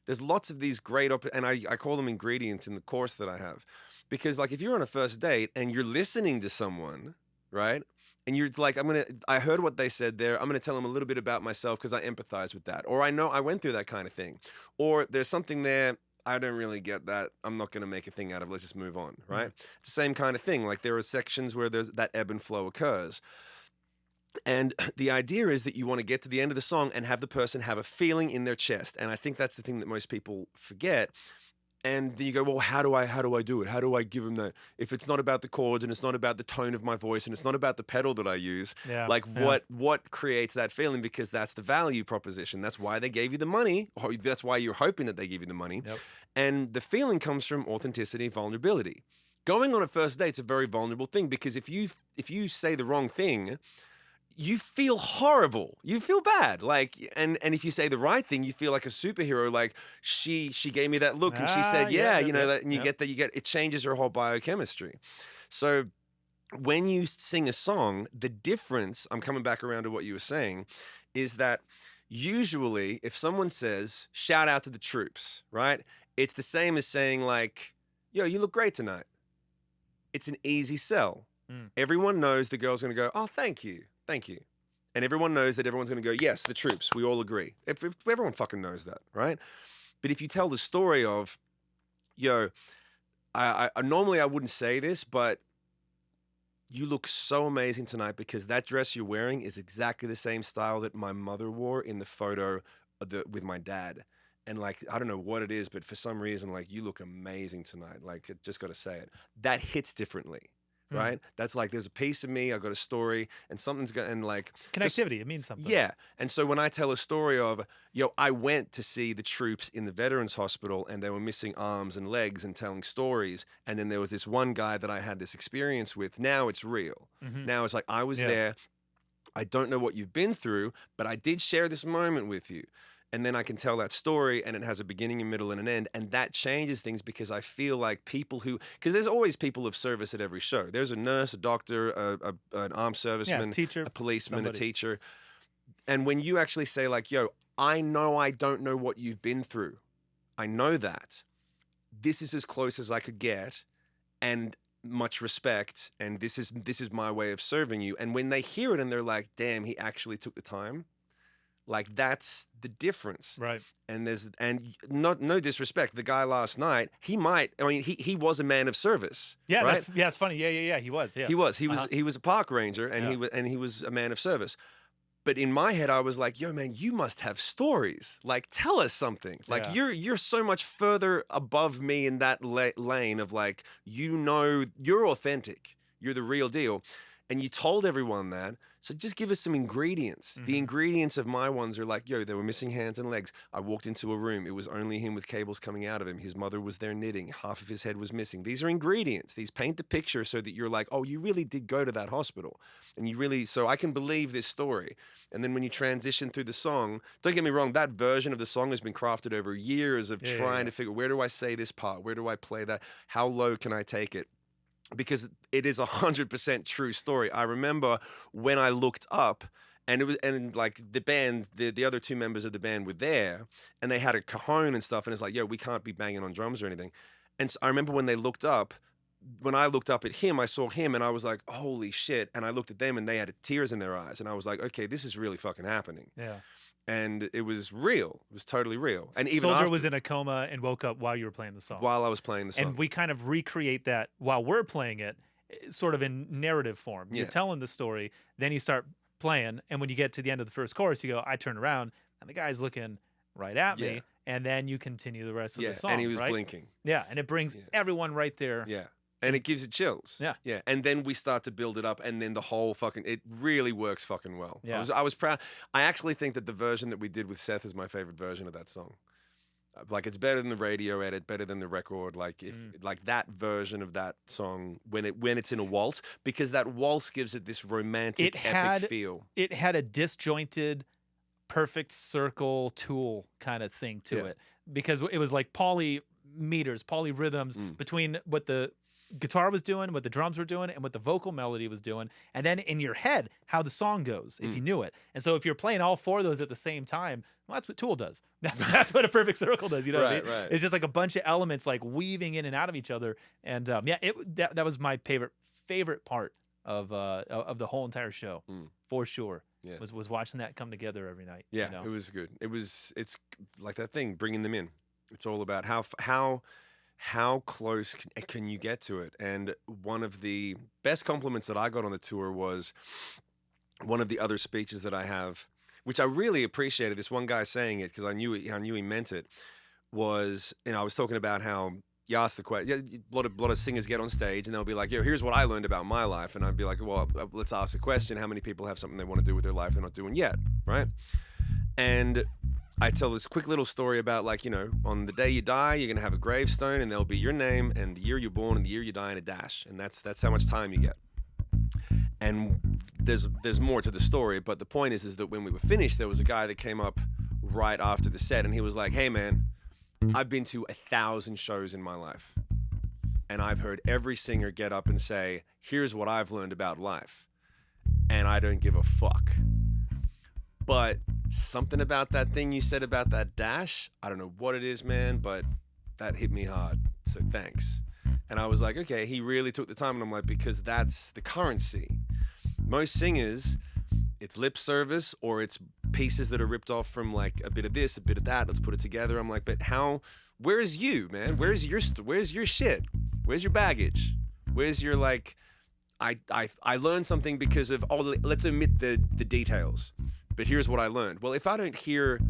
There's lots of these great, and I call them ingredients in the course that I have. Because like if you're on a first date and you're listening to someone, right? And you're like, I heard what they said there. I'm going to tell them a little bit about myself because I empathize with that. Or I know I went through that kind of thing. Or there's something there, I don't really get that. I'm not going to make a thing out of it. Let's just move on, right? Mm-hmm. It's the same kind of thing. Like there are sections where there's that ebb and flow occurs. And the idea is that you want to get to the end of the song and have the person have a feeling in their chest. And I think that's the thing that most people forget. And then you go, well, how do I do it? How do I give them that? If it's not about the chords and it's not about the tone of my voice and it's not about the pedal that I use, what creates that feeling? Because that's the value proposition. That's why they gave you the money. Or that's why you're hoping that they give you the money. Yep. And the feeling comes from authenticity, vulnerability. Going on a first date is a very vulnerable thing because if you say the wrong thing, you feel horrible. You feel bad. Like, and if you say the right thing, you feel like a superhero. Like she gave me that look and she said, that, and you get it changes your whole biochemistry. So when you sing a song, the difference, I'm coming back around to what you were saying, is that usually if someone says, shout out to the troops, right? It's the same as saying like, yo, you look great tonight. It's an easy sell. Everyone knows the girl's going to go, oh, thank you. Thank you. And everyone knows that everyone's going to go, yes, the troops. We all agree. If everyone fucking knows that, right? But if you tell the story of, yo, I normally I wouldn't say this, but you look so amazing tonight because that dress you're wearing is exactly the same style that my mother wore in the photo with my dad. And like, I don't know what it is, but for some reason, like, you look amazing tonight. Like, just got to say it. That hits differently. Right? That's like, there's a piece of me, I've got a story, and something's going, and like... Connectivity, it means something. Yeah. And so when I tell a story of, yo, I went to see the troops in the Veterans Hospital, and they were missing arms and legs and telling stories, and then there was this one guy that I had this experience with, now it's real. Mm-hmm. Now it's like, I was there, I don't know what you've been through, but I did share this moment with you. And then I can tell that story and it has a beginning, a middle, and an end. And that changes things because I feel like people because there's always people of service at every show. There's a nurse, a doctor, an armed serviceman, teacher, a policeman, a teacher. And when you actually say like, yo, I know I don't know what you've been through. I know that. This is as close as I could get. And much respect. And this is my way of serving you. And when they hear it and they're like, damn, he actually took the time. Like that's the difference, right? And no disrespect. The guy last night, he was a man of service. Yeah, right? It's funny. Yeah, he was. Yeah, he was a park ranger, and he was a man of service. But in my head, I was like, yo, man, you must have stories. Like, tell us something. Like you're so much further above me in that lane of like, you're authentic. You're the real deal. And you told everyone that, so just give us some ingredients. Mm-hmm. The ingredients of my ones are like, yo, they were missing hands and legs. I walked into a room. It was only him with cables coming out of him. His mother was there knitting. Half of his head was missing. These are ingredients. These paint the picture so that you're like, oh, you really did go to that hospital. And so I can believe this story. And then when you transition through the song, don't get me wrong, that version of the song has been crafted over years of trying to figure, where do I say this part? Where do I play that? How low can I take it? Because it is 100% true story. I remember when I looked up, and like the band, the other two members of the band were there, and they had a cajon and stuff, and it's like, yo, we can't be banging on drums or anything. And so I remember when they looked up, when I looked up at him, I saw him, and I was like, holy shit. And I looked at them, and they had tears in their eyes, and I was like, okay, this is really fucking happening. Yeah. And it was real. It was totally real. And even Soldier was in a coma and woke up while you were playing the song. While I was playing the song. And we kind of recreate that while we're playing it, sort of in narrative form. You're telling the story, then you start playing, and when you get to the end of the first chorus, you go, I turn around, and the guy's looking right at me, and then you continue the rest of the song. And he was right? blinking. Yeah, and it brings everyone right there. Yeah. And it gives it chills. Yeah. Yeah. And then we start to build it up, and then the whole it really works fucking well. Yeah. I was proud. I actually think that the version that we did with Seth is my favorite version of that song. Like, it's better than the radio edit, better than the record. Like, like that version of that song when it's in a waltz, because that waltz gives it this romantic, epic feel. It had a disjointed, perfect circle Tool kind of thing to it, because it was like poly meters, poly rhythms between what the guitar was doing, what the drums were doing, and what the vocal melody was doing, and then in your head how the song goes if you knew it. And so if you're playing all four of those at the same time, well, that's what Tool does. That's what a perfect circle does. You know what I mean? Right. It's just like a bunch of elements like weaving in and out of each other. And that was my favorite part of the whole entire show for sure. Yeah. Was watching that come together every night. Yeah, you know? it was good. It's like that thing, bringing them in. It's all about how close can you get to it? And one of the best compliments that I got on the tour was one of the other speeches that I have, which I really appreciated. This one guy saying it, because I knew he meant it, was, I was talking about how you ask the question. A lot of singers get on stage and they'll be like, "Yo, here's what I learned about my life," and I'd be like, "Well, let's ask a question. How many people have something they want to do with their life they're not doing yet, right?" And I tell this quick little story about, like, on the day you die, you're gonna have a gravestone, and there'll be your name and the year you're born and the year you die in a dash, and that's how much time you get. And there's more to the story, but the point is that when we were finished, there was a guy that came up right after the set, and he was like, "Hey man, I've been to 1,000 shows in my life, and I've heard every singer get up and say, 'Here's what I've learned about life,' and I don't give a fuck. But something about that thing you said about that dash, I don't know what it is, man, but that hit me hard. So thanks." And I was like, okay, he really took the time. And I'm like, because that's the currency. Most singers, it's lip service, or it's pieces that are ripped off from, like, a bit of this, a bit of that. Let's put it together. I'm like, but where's you, man? Where's your shit? Where's your baggage? Where's your, like, I learned something because of, let's omit the details. But here's what I learned. Well, if I don't hear,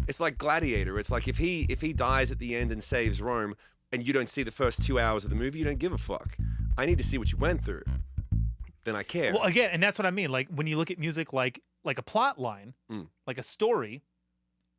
it's like Gladiator. It's like if he dies at the end and saves Rome, and you don't see the first 2 hours of the movie, you don't give a fuck. I need to see what you went through. Then I care. Well, again, and that's what I mean. Like, when you look at music like a plot line, like a story,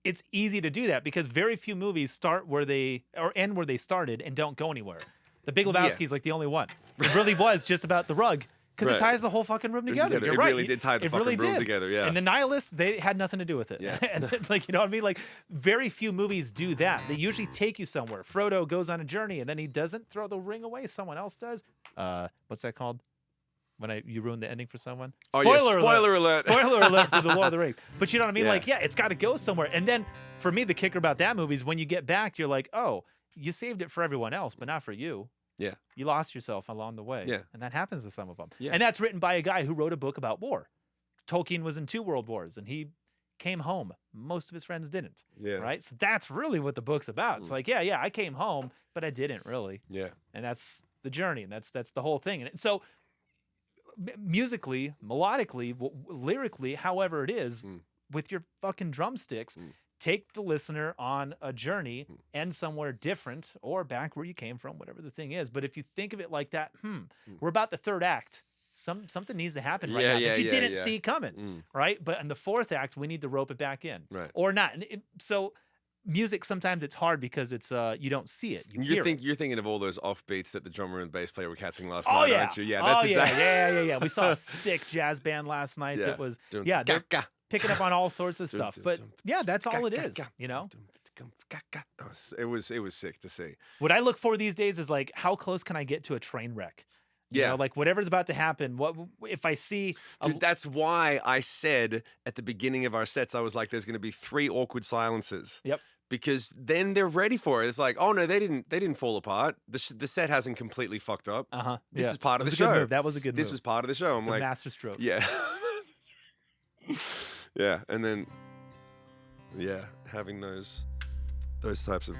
it's easy to do that because very few movies start where they or end where they started and don't go anywhere. The Big Lebowski is like the only one. It really was just about the rug. Because it ties the whole fucking room together. You're right. It really did tie the fucking room together, yeah. And the Nihilists, they had nothing to do with it. Yeah. And like, you know what I mean? Like, very few movies do that. They usually take you somewhere. Frodo goes on a journey, and then he doesn't throw the ring away. Someone else does. What's that called? When you ruin the ending for someone? Spoiler alert. Spoiler alert for The Lord of the Rings. But you know what I mean? Like, it's got to go somewhere. And then, for me, the kicker about that movie is when you get back, you're like, oh, you saved it for everyone else, but not for you. Yeah. You lost yourself along the way. Yeah. And that happens to some of them. Yeah. And that's written by a guy who wrote a book about war. Tolkien was in 2 world wars, and he came home. Most of his friends didn't. Yeah. Right? So that's really what the book's about. It's like, I came home, but I didn't really. Yeah. And that's the journey, and that's the whole thing. And so musically, melodically, lyrically, however it is, with your fucking drumsticks, take the listener on a journey, end somewhere different or back where you came from, whatever the thing is. But if you think of it like that, we're about the 3rd act. Something needs to happen right now that you didn't see coming, right? But in the 4th act, we need to rope it back in, right? Or not. So music, sometimes it's hard because it's you don't see it. You're thinking of all those offbeats that the drummer and bass player were catching last night, aren't you? Yeah, that's exactly. Yeah. We saw a sick jazz band last night that was picking up on all sorts of stuff. But that's all it is, you know? It was sick to see. What I look for these days is like, how close can I get to a train wreck? You know, like whatever's about to happen, what if I see... Dude, that's why I said at the beginning of our sets, I was like, there's going to be 3 awkward silences. Yep. Because then they're ready for it. It's like, oh no, they didn't fall apart. The set hasn't completely fucked up. This is part of the show. Good move. That was a good move. This was part of the show. I'm like, a master stroke. Yeah. Yeah, and then having those types of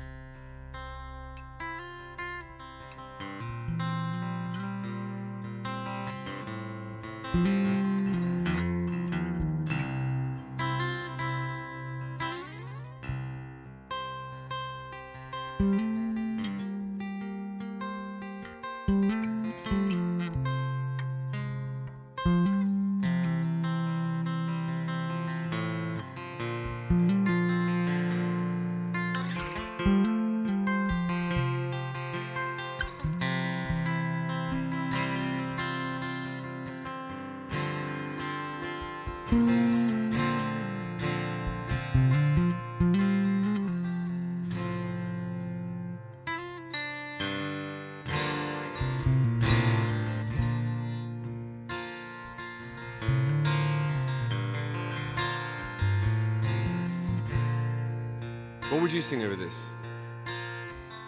What would you sing over this?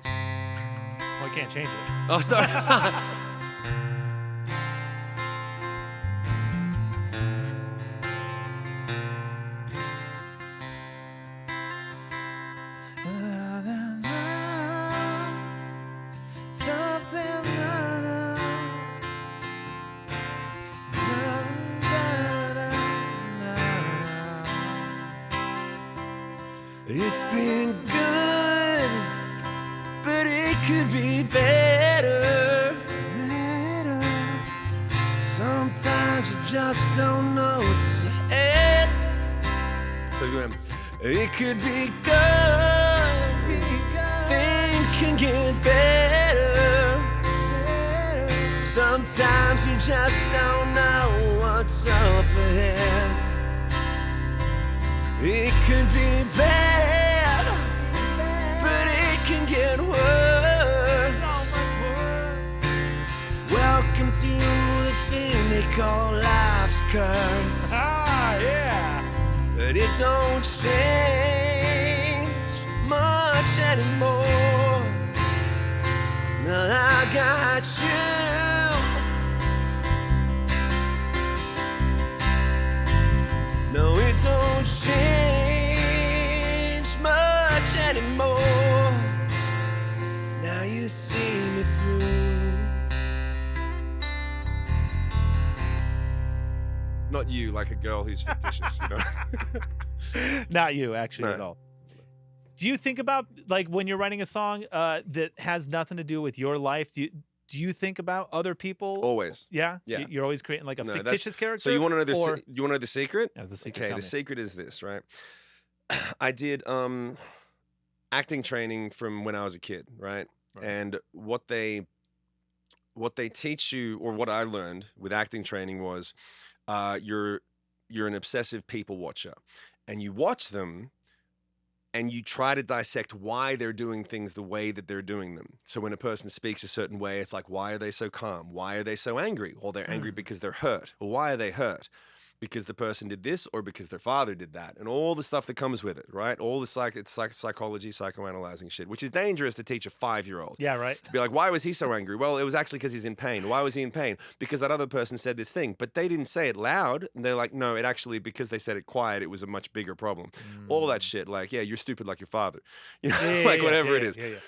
Well, I can't change it. Oh, sorry. It's been good, but it could be better. Sometimes you just don't know what's ahead. So you went, it could be good, things can get better. Sometimes you just don't know what's up ahead. It could be bad, but it can get worse. So much worse. Welcome to the thing they call life's curse. Ah, yeah. But it don't change much anymore. Now I got you. No, it don't change much anymore. Now you see me through. Not you, like a girl who's fictitious, you know? Not you, actually, No. at all. Do you think about, like, when you're writing a song that has nothing to do with your life, do you think about other people? Always. Yeah? Yeah. You're always creating like a No, fictitious character? So you want to know the or... you want to know the secret? Yeah, the secret. Okay, Tell the me. secret is this, right? I did acting training from when I was a kid, right? And what they teach you, or what I learned with acting training, was you're an obsessive people watcher, and you watch them and you try to dissect why they're doing things the way that they're doing them. So when a person speaks a certain way, it's like, why are they so calm? Why are they so angry? Well, they're angry because they're hurt. Well, why are they hurt? Because the person did this, or because their father did that, and all the stuff that comes with it, right? All the psychology, psychoanalyzing shit, which is dangerous to teach a 5-year-old. Yeah, right. Be like, why was he so angry? Well, it was actually because he's in pain. Why was he in pain? Because that other person said this thing, but they didn't say it loud. And they're like, no, it actually, because they said it quiet, it was a much bigger problem. All that shit, like, yeah, you're stupid like your father, you know, like whatever it is. Yeah.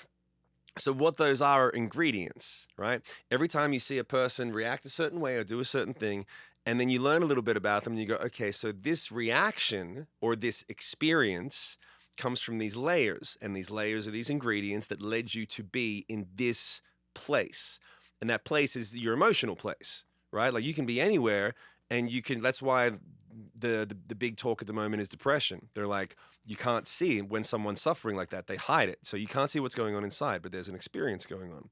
So what those are ingredients, right? Every time you see a person react a certain way or do a certain thing, and then you learn a little bit about them, and you go, okay, so this reaction or this experience comes from these layers, and these layers are these ingredients that led you to be in this place. And that place is your emotional place, right? Like, you can be anywhere, and you can, that's why the big talk at the moment is depression. They're like, you can't see when someone's suffering like that. They hide it. So you can't see what's going on inside, but there's an experience going on.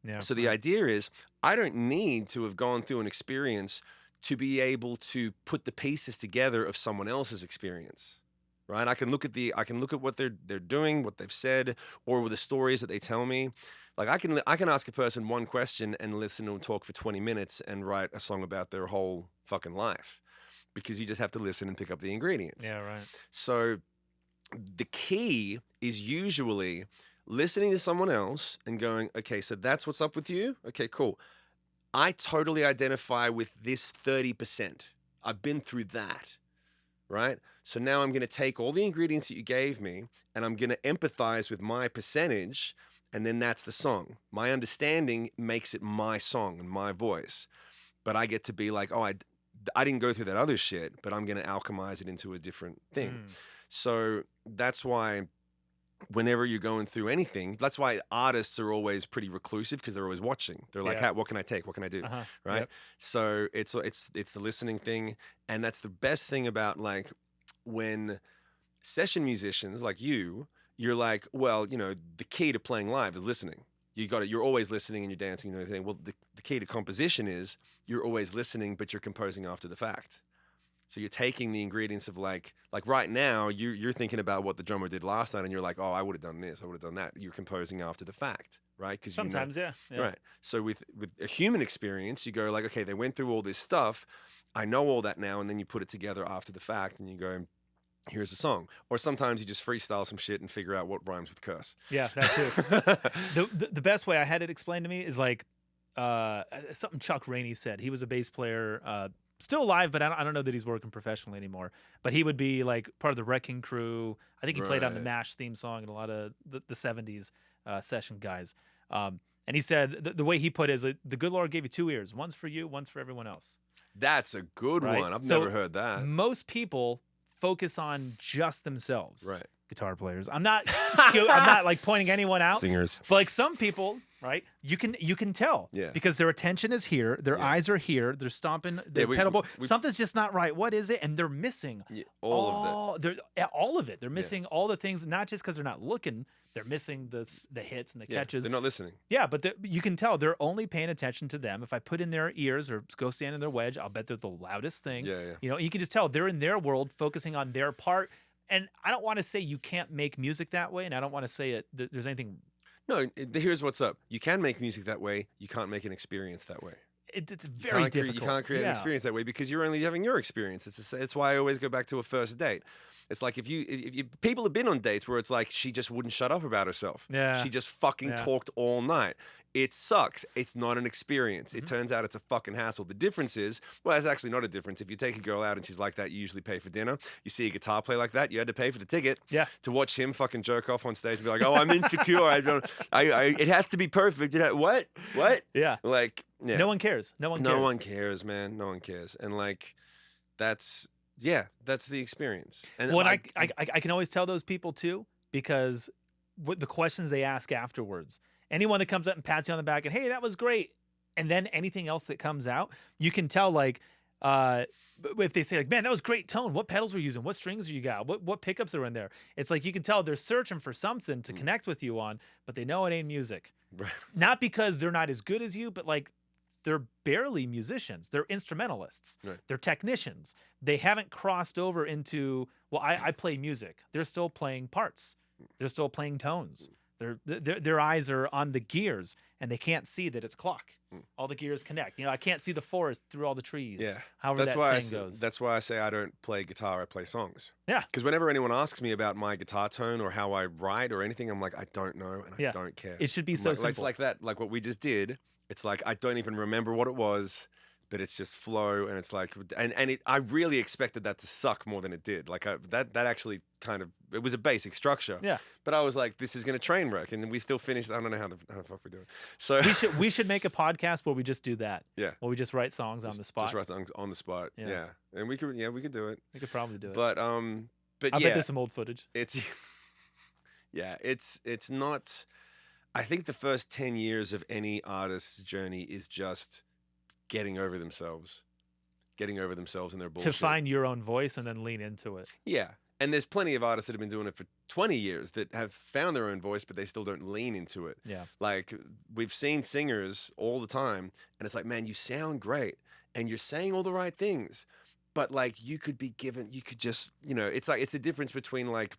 Yeah. So the idea is, I don't need to have gone through an experience to be able to put the pieces together of someone else's experience, right? I can look at what they're doing, what they've said, or the stories that they tell me. Like, I can ask a person one question and listen to them talk for 20 minutes and write a song about their whole fucking life, because you just have to listen and pick up the ingredients. Yeah, right. So the key is usually listening to someone else and going, okay, so that's what's up with you? Okay, cool. I totally identify with this 30%. I've been through that, right? So now I'm going to take all the ingredients that you gave me, and I'm going to empathize with my percentage, and then that's the song. My understanding makes it my song and my voice. But I get to be like, oh, I didn't go through that other shit, but I'm going to alchemize it into a different thing. So that's why whenever you're going through anything, that's why artists are always pretty reclusive because they're always watching. They're like, Yeah. what can I take? What can I do? Right. Yep. So it's the listening thing. And that's the best thing about like when session musicians like you're like, well, you know, the key to playing live is listening. You're always listening and you're dancing and everything. Well, the key to composition is you're always listening, but you're composing after the fact. So you're taking the ingredients of like right now, you're thinking about what the drummer did last night, and you're like, oh, I would have done this, I would have done that. You're composing after the fact, right? Because sometimes, yeah. Right. So with a human experience, you go like, okay, they went through all this stuff. I know all that now, and then you put it together after the fact, and you go, here's a song. Or sometimes you just freestyle some shit and figure out what rhymes with curse. Yeah, that too. the best way I had it explained to me is like something Chuck Rainey said. He was a bass player. Still alive, but I don't know that he's working professionally anymore. But he would be like part of the Wrecking Crew. I think he played on the MASH theme song and a lot of the 70s session guys. And he said the way he put it is the good Lord gave you 2 ears. One's for you, one's for everyone else. That's a good one. I've never heard that. Most people focus on just themselves. Right. Guitar players. I'm not I'm not like pointing anyone out. Singers. But like some people, right? You can tell. Yeah. Because their attention is here, their eyes are here, they're stomping the pedal board. Something's just not right. What is it? And they're missing all of that. All of it. They're missing all the things, not just because they're not looking, they're missing the hits and the catches. They're not listening. Yeah, but you can tell they're only paying attention to them. If I put in their ears or go stand in their wedge, I'll bet they're the loudest thing. Yeah. You know, you can just tell they're in their world, focusing on their part. And I don't want to say you can't make music that way, and I don't want to say there's anything. No, here's what's up. You can make music that way. You can't make an experience that way. It's very difficult. You can't create an experience that way because you're only having your experience. It's why I always go back to a first date. It's like if people have been on dates where it's like she just wouldn't shut up about herself. Yeah. She just fucking talked all night. It sucks. It's not an experience. It turns out it's a fucking hassle. The difference is, well, it's actually not a difference. If you take a girl out and she's like that, you usually pay for dinner. You see a guitar player like that, you had to pay for the ticket. Yeah. To watch him fucking jerk off on stage and be like, oh, I'm insecure. It has to be perfect. What? Yeah. Like, yeah. No one cares. No one cares. No one cares, man. No one cares. And like, that's the experience. And I can always tell those people too, because what the questions they ask afterwards. Anyone that comes up and pats you on the back and, hey, that was great. And then anything else that comes out, you can tell like, if they say like, man, that was great tone. What pedals were you using? What strings you got? What pickups are in there? It's like, you can tell they're searching for something to connect with you on, but they know it ain't music. Right. Not because they're not as good as you, but like, they're barely musicians. They're instrumentalists. Right. They're technicians. They haven't crossed over into, well, I play music. They're still playing parts. They're still playing tones. Their eyes are on the gears, and they can't see that it's clock. All the gears connect. You know, I can't see the forest through all the trees. Yeah. However that saying goes. That's why I say I don't play guitar, I play songs. Yeah. Because whenever anyone asks me about my guitar tone or how I write or anything, I'm like, I don't know, and I don't care. It should be so simple. It's like that, like what we just did. It's like, I don't even remember what it was, but it's just flow, and it's like, I really expected that to suck more than it did. Like that actually kind of, it was a basic structure. Yeah. But I was like, this is gonna train wreck, and we still finished. I don't know how the fuck we're doing. So we should make a podcast where we just do that. Yeah. Where we just write songs on the spot. Just write songs on the spot. Yeah. And we could do it. We could probably do it. But I bet there's some old footage. It's it's not. I think the first 10 years of any artist's journey is just getting over themselves and their bullshit. To find your own voice and then lean into it. Yeah. And there's plenty of artists that have been doing it for 20 years that have found their own voice, but they still don't lean into it. Yeah. Like, we've seen singers all the time, and it's like, man, you sound great, and you're saying all the right things, but like, you could just, you know, it's like, it's the difference between like,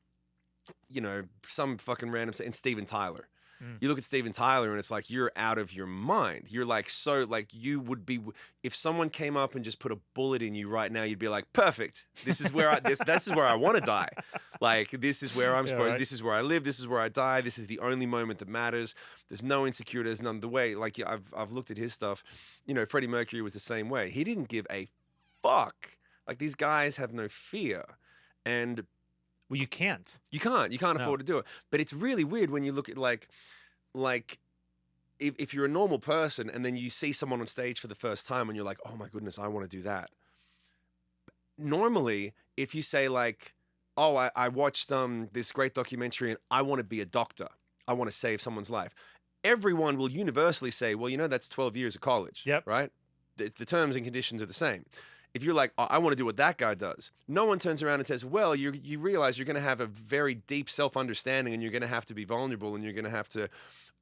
you know, some fucking random, and Steven Tyler. You look at Steven Tyler and it's like, you're out of your mind. You're like, so like, you would be, if someone came up and just put a bullet in you right now, you'd be like, perfect. This is where this is where I want to die. Like, this is where I'm supposed, this is where I live. This is where I die. This is the only moment that matters. There's no insecurity. There's none of the way. Like, I've looked at his stuff. You know, Freddie Mercury was the same way. He didn't give a fuck. Like, these guys have no fear. And well, you can't. You can't afford to do it. But it's really weird when you look at like if you're a normal person and then you see someone on stage for the first time and you're like, oh my goodness, I want to do that. Normally, if you say like, oh, I watched this great documentary and I want to be a doctor. I want to save someone's life. Everyone will universally say, well, that's 12 years of college, Yep. right? The terms and conditions are the same. If you're like, oh, I want to do what that guy does, no one turns around and says, well, you realize you're going to have a very deep self-understanding and you're going to have to be vulnerable and you're going to have to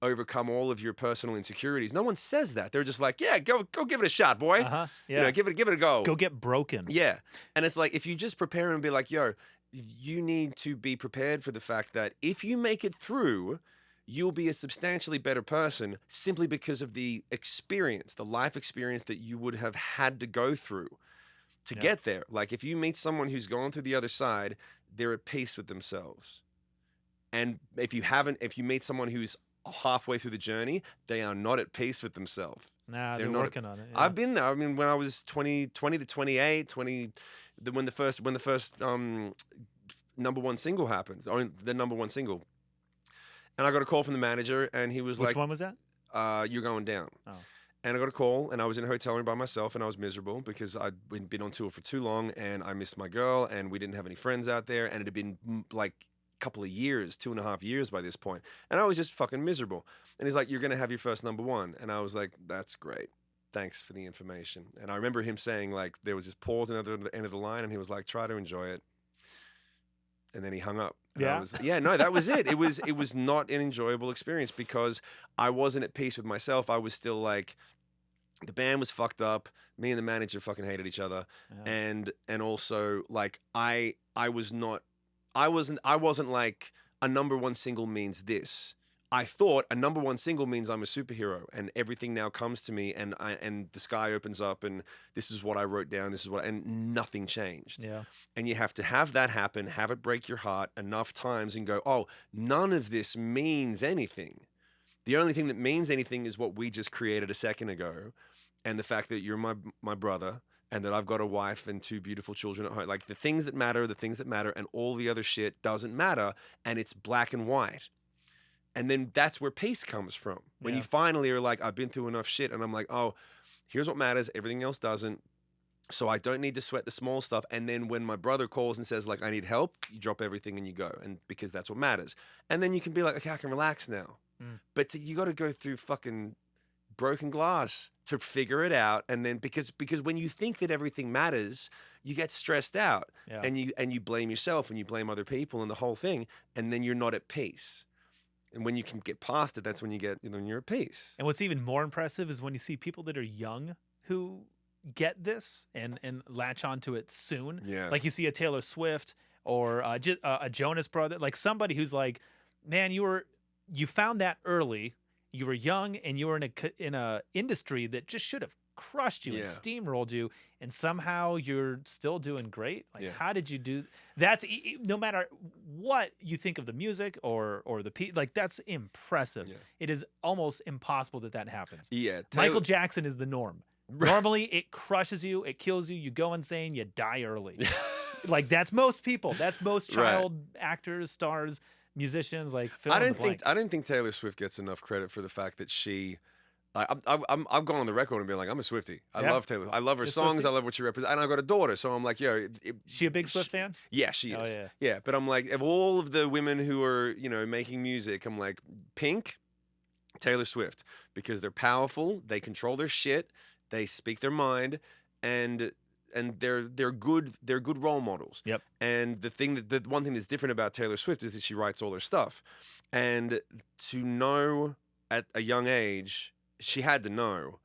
overcome all of your personal insecurities. No one says that. They're just like, yeah, go give it a shot, boy. Yeah. Give it a go. Go get broken. Yeah. And it's like, if you just prepare and be like, yo, you need to be prepared for the fact that if you make it through, you'll be a substantially better person simply because of the experience, the life experience that you would have had to go through to get there. Like if you meet someone who's gone through the other side, they're at peace with themselves. And if you meet someone who's halfway through the journey, they are not at peace with themselves. Nah, they're working on it. Yeah. I've been there. I mean, when I was 20 to 28, when the first number one single happened, or the number one single, and I got a call from the manager, and he was like, "Which one was that?" You're Going Down. Oh. And I got a call, and I was in a hotel room by myself, and I was miserable because I'd been on tour for too long, and I missed my girl, and we didn't have any friends out there, and it had been like a couple of years, 2.5 years by this point, and I was just fucking miserable. And he's like, you're going to have your first number one. And I was like, that's great. Thanks for the information. And I remember him saying, like, there was this pause at the end of the line, and he was like, try to enjoy it. And then he hung up. And that was it. It was not an enjoyable experience because I wasn't at peace with myself. I was still like, the band was fucked up. Me and the manager fucking hated each other. Yeah. And also like I wasn't like a number one single means this. I thought a number one single means I'm a superhero and everything now comes to me and the sky opens up and this is what I wrote down, and nothing changed. Yeah. And you have to have that happen, have it break your heart enough times and go, oh, none of this means anything. The only thing that means anything is what we just created a second ago. And the fact that you're my brother and that I've got a wife and 2 beautiful children at home. Like the things that matter, and all the other shit doesn't matter. And it's black and white. And then that's where peace comes from. When you finally are like, I've been through enough shit. And I'm like, oh, here's what matters. Everything else doesn't. So I don't need to sweat the small stuff. And then when my brother calls and says, like, I need help, you drop everything and you go. And because that's what matters. And then you can be like, okay, I can relax now. But you got to go through fucking broken glass to figure it out. And then because when you think that everything matters, you get stressed out and you blame yourself and you blame other people and the whole thing. And then you're not at peace. And when you can get past it, that's when you're at peace. And what's even more impressive is when you see people that are young who get this and latch onto it soon. Yeah. Like you see a Taylor Swift or a Jonas brother, like somebody who's like, man, you found that early. You were young and you were in a industry that just should have crushed you and steamrolled you, and somehow you're still doing great. Like, how did you do that? No matter what you think of the music or the like, that's impressive. It is almost impossible that happens. Michael Jackson is the norm. Normally it crushes you, it kills you, you go insane, you die early. Like that's most people, that's most child actors, stars, musicians. Like I don't think Taylor Swift gets enough credit for the fact that she I've gone on the record and been like, I'm a Swiftie. I love Taylor. I love her songs. I love what she represents. And I've got a daughter, so I'm like, yo. She a big Swift fan? Yeah, she is. Oh, yeah. But I'm like, of all of the women who are, making music, I'm like, Pink, Taylor Swift. Because they're powerful, they control their shit, they speak their mind, and they're good role models. Yep. And the one thing that's different about Taylor Swift is that she writes all her stuff. And to know at a young age, she had to know,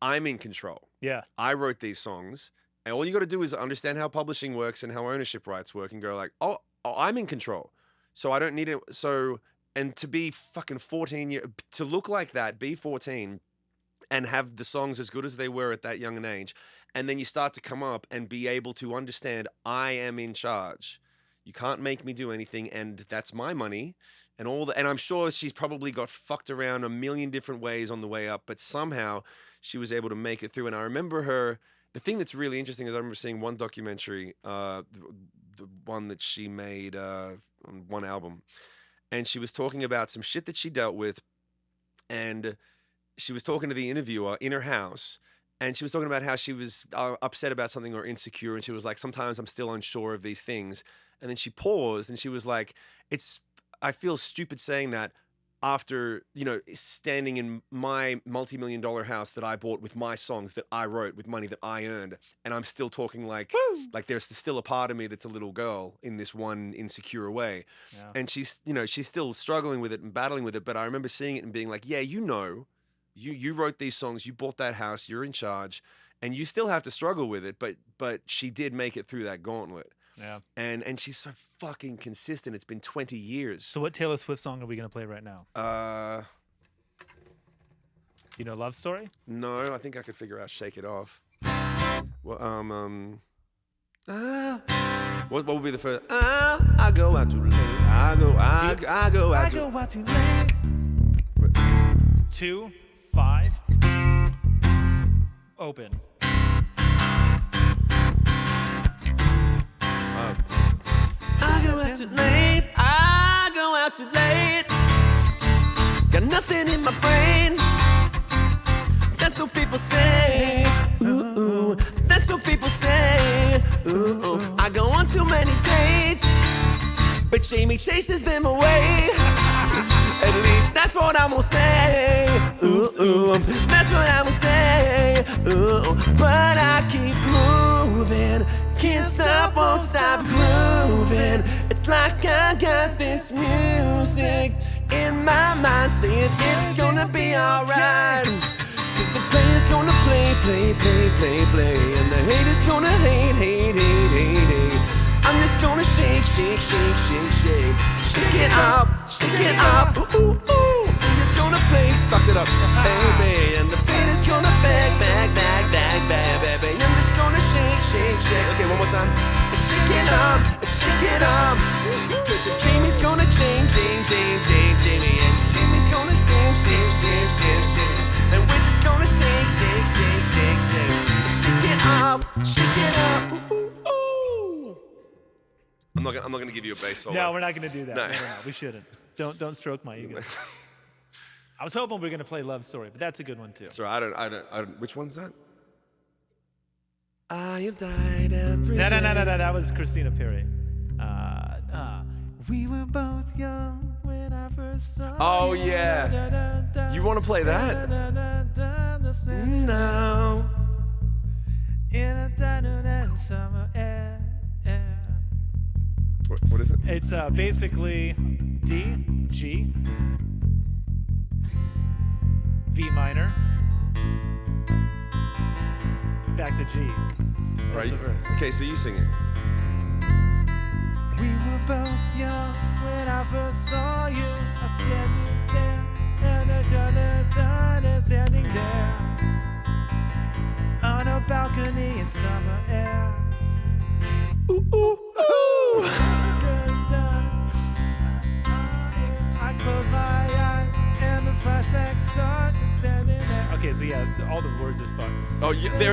I'm in control. Yeah. I wrote these songs. And all you got to do is understand how publishing works and how ownership rights work and go like, oh, I'm in control. So I don't need it. So, and to be fucking 14 to look like that, be 14 and have the songs as good as they were at that young an age. And then you start to come up and be able to understand, I am in charge. You can't make me do anything. And that's my money. And I'm sure she's probably got fucked around a million different ways on the way up, but somehow she was able to make it through. And I remember her. The thing that's really interesting is I remember seeing one documentary, the one that she made on one album, and she was talking about some shit that she dealt with, and she was talking to the interviewer in her house, and she was talking about how she was upset about something or insecure, and she was like, sometimes I'm still unsure of these things. And then she paused and she was like, I feel stupid saying that after, standing in my multi-million-dollar house that I bought with my songs that I wrote with money that I earned. And I'm still talking like there's still a part of me that's a little girl in this one insecure way. Yeah. And she's still struggling with it and battling with it. But I remember seeing it and being like, yeah, you wrote these songs, you bought that house, you're in charge, and you still have to struggle with it. But she did make it through that gauntlet. Yeah. And she's so fucking consistent. It's been 20 years. So what Taylor Swift song are we going to play right now? Do you know Love Story? No, I think I could figure out Shake It Off. Well, what would be the first? I go out too late. I go out too late. 2, 5. Open. I go out too late. I go out too late. Got nothing in my brain. That's what people say. Ooh, ooh. That's what people say. Ooh, ooh. I go on too many dates, but Jayme chases them away. At least that's what I'm gonna say. Ooh, ooh. That's what I'm gonna say. Ooh, but I keep moving. Can't stop, won't stop grooving. It's like I got this music in my mind saying it's gonna be alright. Cause the player's gonna play. And the hater's gonna hate. I'm just gonna shake. Shake it up. Ooh, ooh, ooh. I'm just gonna play, fucked it up, baby. And the hater's gonna bag, baby. I'm just gonna shake. Okay, one more time. Shake it up. Cause if Jayme's gonna Jayme. And Jimmy's gonna shame. And we're just gonna shake. Shake it up. Ooh, ooh. I'm not gonna give you a bass solo. No, we're not gonna do that. No. No, we shouldn't. Don't stroke my ego. I was hoping we were gonna play Love Story, but that's a good one too. Sorry, I don't. Which one's that? I have died every day. No. That was Christina Perri. We were both young when I first saw you. Oh yeah. You want to play that? No. In a diner summer air. What is it? It's basically D, G, B minor, back to G. That's right. The verse. Okay, so you sing it. We were both young when I first saw you. I standing there, and the diner standing there on a balcony in summer air. Ooh, ooh, ooh. I close my eyes and the flashbacks start and standing there. Okay, so yeah, all the words are fucked. Oh, you're fucked.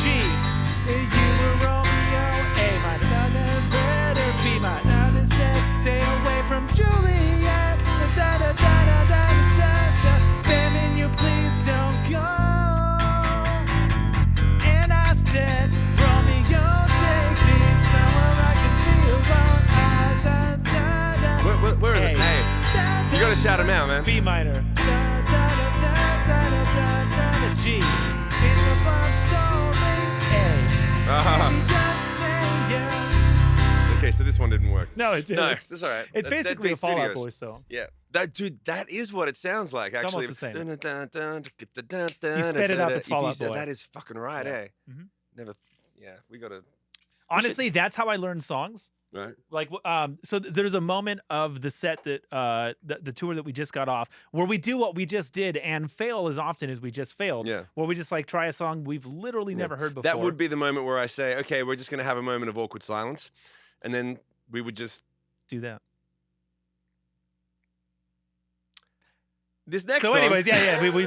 G, you were Romeo. A minor, better B minor. Said stay away from Juliet. Baby, you please don't go. And I said, Romeo, take me somewhere I can feel alone. Where is it? Hey, you gotta shout him out, man. B minor. G. In the love story. A. Just say yes. Okay, so this one didn't work. No, it didn't. No, it's all right. It's basically a Fall Out Boy song. Yeah. That is what it sounds like, actually. It's almost the same. You sped it up, it's Fall Out Boy. That is fucking right, eh? Mm-hmm. Never, yeah, we gotta. Honestly, that's how I learned songs. Right. Like, so there's a moment of the set that the tour that we just got off where we do what we just did and fail as often as we just failed. Yeah. Where we just like try a song we've literally never heard before. That would be the moment where I say, okay, we're just gonna have a moment of awkward silence, and then we would just do that. This next so song. anyways,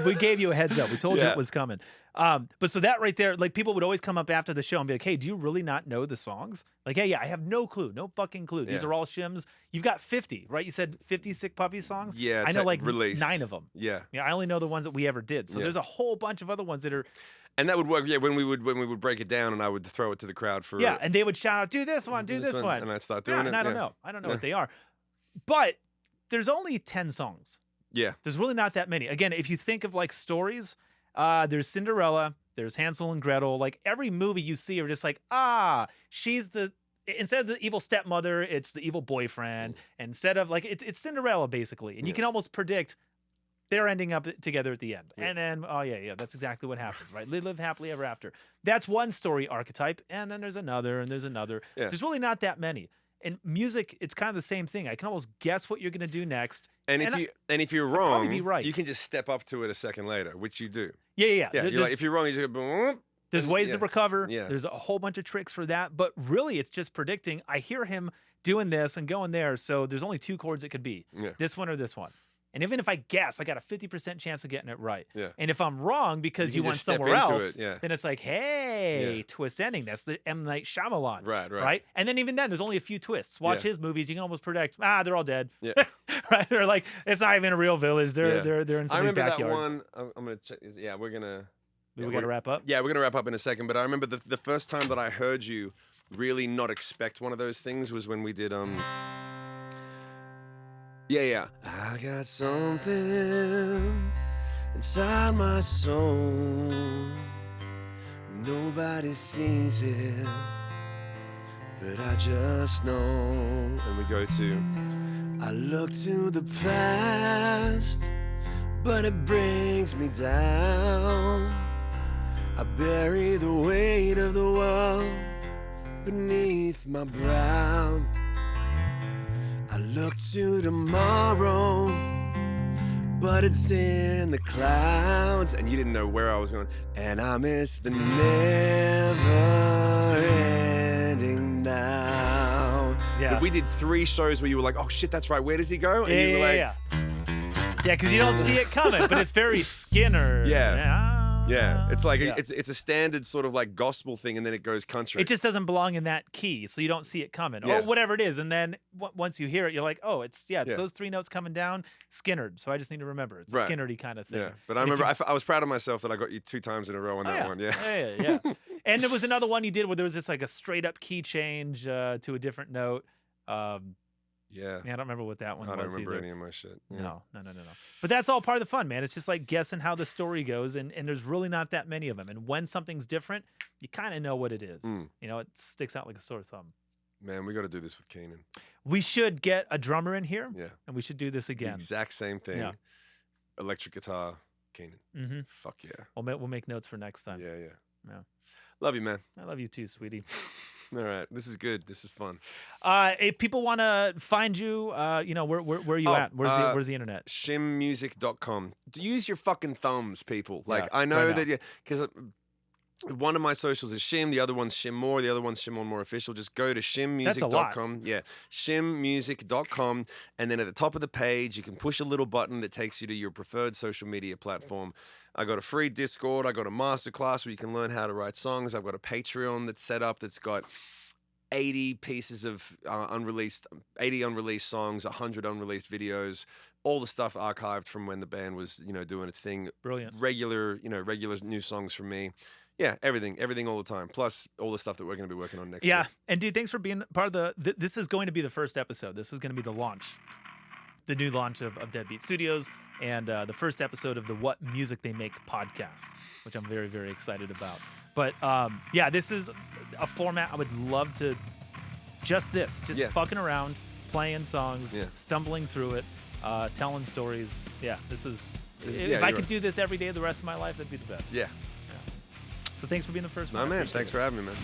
we gave you a heads up. We told you it was coming. But so that right there, like people would always come up after the show and be like, hey, do you really not know the songs? Like, hey, I have no clue, no fucking clue. These are all Shim's. You've got 50, right? You said 50 Sick Puppies songs? Yeah. I know like released. 9 of them. Yeah. Yeah, I only know the ones that we ever did. So there's a whole bunch of other ones that are And that would work, when we would break it down, and I would throw it to the crowd for and they would shout out, "Do this one, do this one," and I'd start doing it. And I don't know what they are, but there's only 10 songs. Yeah, there's really not that many. Again, if you think of like stories, there's Cinderella, there's Hansel and Gretel. Like every movie you see, are just like, she's instead of the evil stepmother, it's the evil boyfriend. Instead of like it's Cinderella basically, and you can almost predict they're ending up together at the end. And then, that's exactly what happens, right? They live happily ever after. That's one story archetype. And then there's another, and there's another. Yeah. There's really not that many. And music, it's kind of the same thing. I can almost guess what you're going to do next. And if you're wrong, be right. You can just step up to it a second later, which you do. Yeah. Like, if you're wrong, you just go, there's ways to recover. Yeah. There's a whole bunch of tricks for that. But really, it's just predicting. I hear him doing this and going there. So there's only 2 chords it could be. Yeah. This one or this one. And even if I guess, I got a 50% chance of getting it right. Yeah. And if I'm wrong because you went somewhere else, then it's like, hey, twist ending. That's the M. Night Shyamalan. Right? And then even then, there's only a few twists. Watch his movies. You can almost predict, they're all dead. Yeah. Right? Or like, it's not even a real village. They're in somebody's backyard. I remember that one. I'm going to check. Yeah, we're going to. We got to wrap up? Yeah, we're going to wrap up in a second. But I remember the first time that I heard you really not expect one of those things was when we did... Yeah. I got something inside my soul. Nobody sees it, but I just know. And we go to, I look to the past, but it brings me down. I bury the weight of the world beneath my brow. I look to tomorrow, but it's in the clouds. And you didn't know where I was going. And I miss the never ending now. Yeah. But we did 3 shows where you were like, oh shit, that's right. Where does he go? And you were like, yeah, because you don't see it coming, but it's very Skinner. Yeah, it's like it's a standard sort of like gospel thing, and then it goes country. It just doesn't belong in that key, so you don't see it coming, or whatever it is. And then once you hear it, you're like, oh, it's those 3 notes coming down, Skinnered. So I just need to remember it's a Skinnered-y kind of thing. Yeah, but I remember I was proud of myself that I got you 2 times in a row on that one. Yeah. And there was another one you did where there was just like a straight up key change to a different note. Yeah, I don't remember what that one was. I don't remember either. any of my shit. Yeah. No. But that's all part of the fun, man. It's just like guessing how the story goes, and there's really not that many of them. And when something's different, you kind of know what it is. It sticks out like a sore thumb. Man, we got to do this with Keenan. We should get a drummer in here. Yeah. And we should do this again. The exact same thing. Yeah. Electric guitar, Keenan. Mm-hmm. Fuck yeah. We'll make notes for next time. Yeah. Love you, man. I love you too, sweetie. All right, this is good. This is fun. If people want to find you, where are you at? Where's the internet? Shimmusic.com. Use your fucking thumbs, people. Like I know that because one of my socials is Shim, the other one's Shim Moore, the other one's Shim Moore Official. Just go to shimmusic.com. Yeah, shimmusic.com, and then at the top of the page, you can push a little button that takes you to your preferred social media platform. I got a free Discord. I got a masterclass where you can learn how to write songs. I've got a Patreon that's set up that's got 80 pieces of unreleased songs, 100 unreleased videos, all the stuff archived from when the band was, doing its thing. Brilliant. Regular new songs from me. Yeah, everything all the time. Plus all the stuff that we're going to be working on next year. And dude, thanks for being part of this is going to be the first episode. This is going to be the new launch of Deadbeat Studios, and the first episode of the What Music They Make podcast, which I'm very, very excited about. But this is a format I would love to just fucking around, playing songs, stumbling through it, telling stories. Yeah, if I could do this every day of the rest of my life, that'd be the best. Yeah. So thanks for being the first one. No, man. Thanks for having me, man.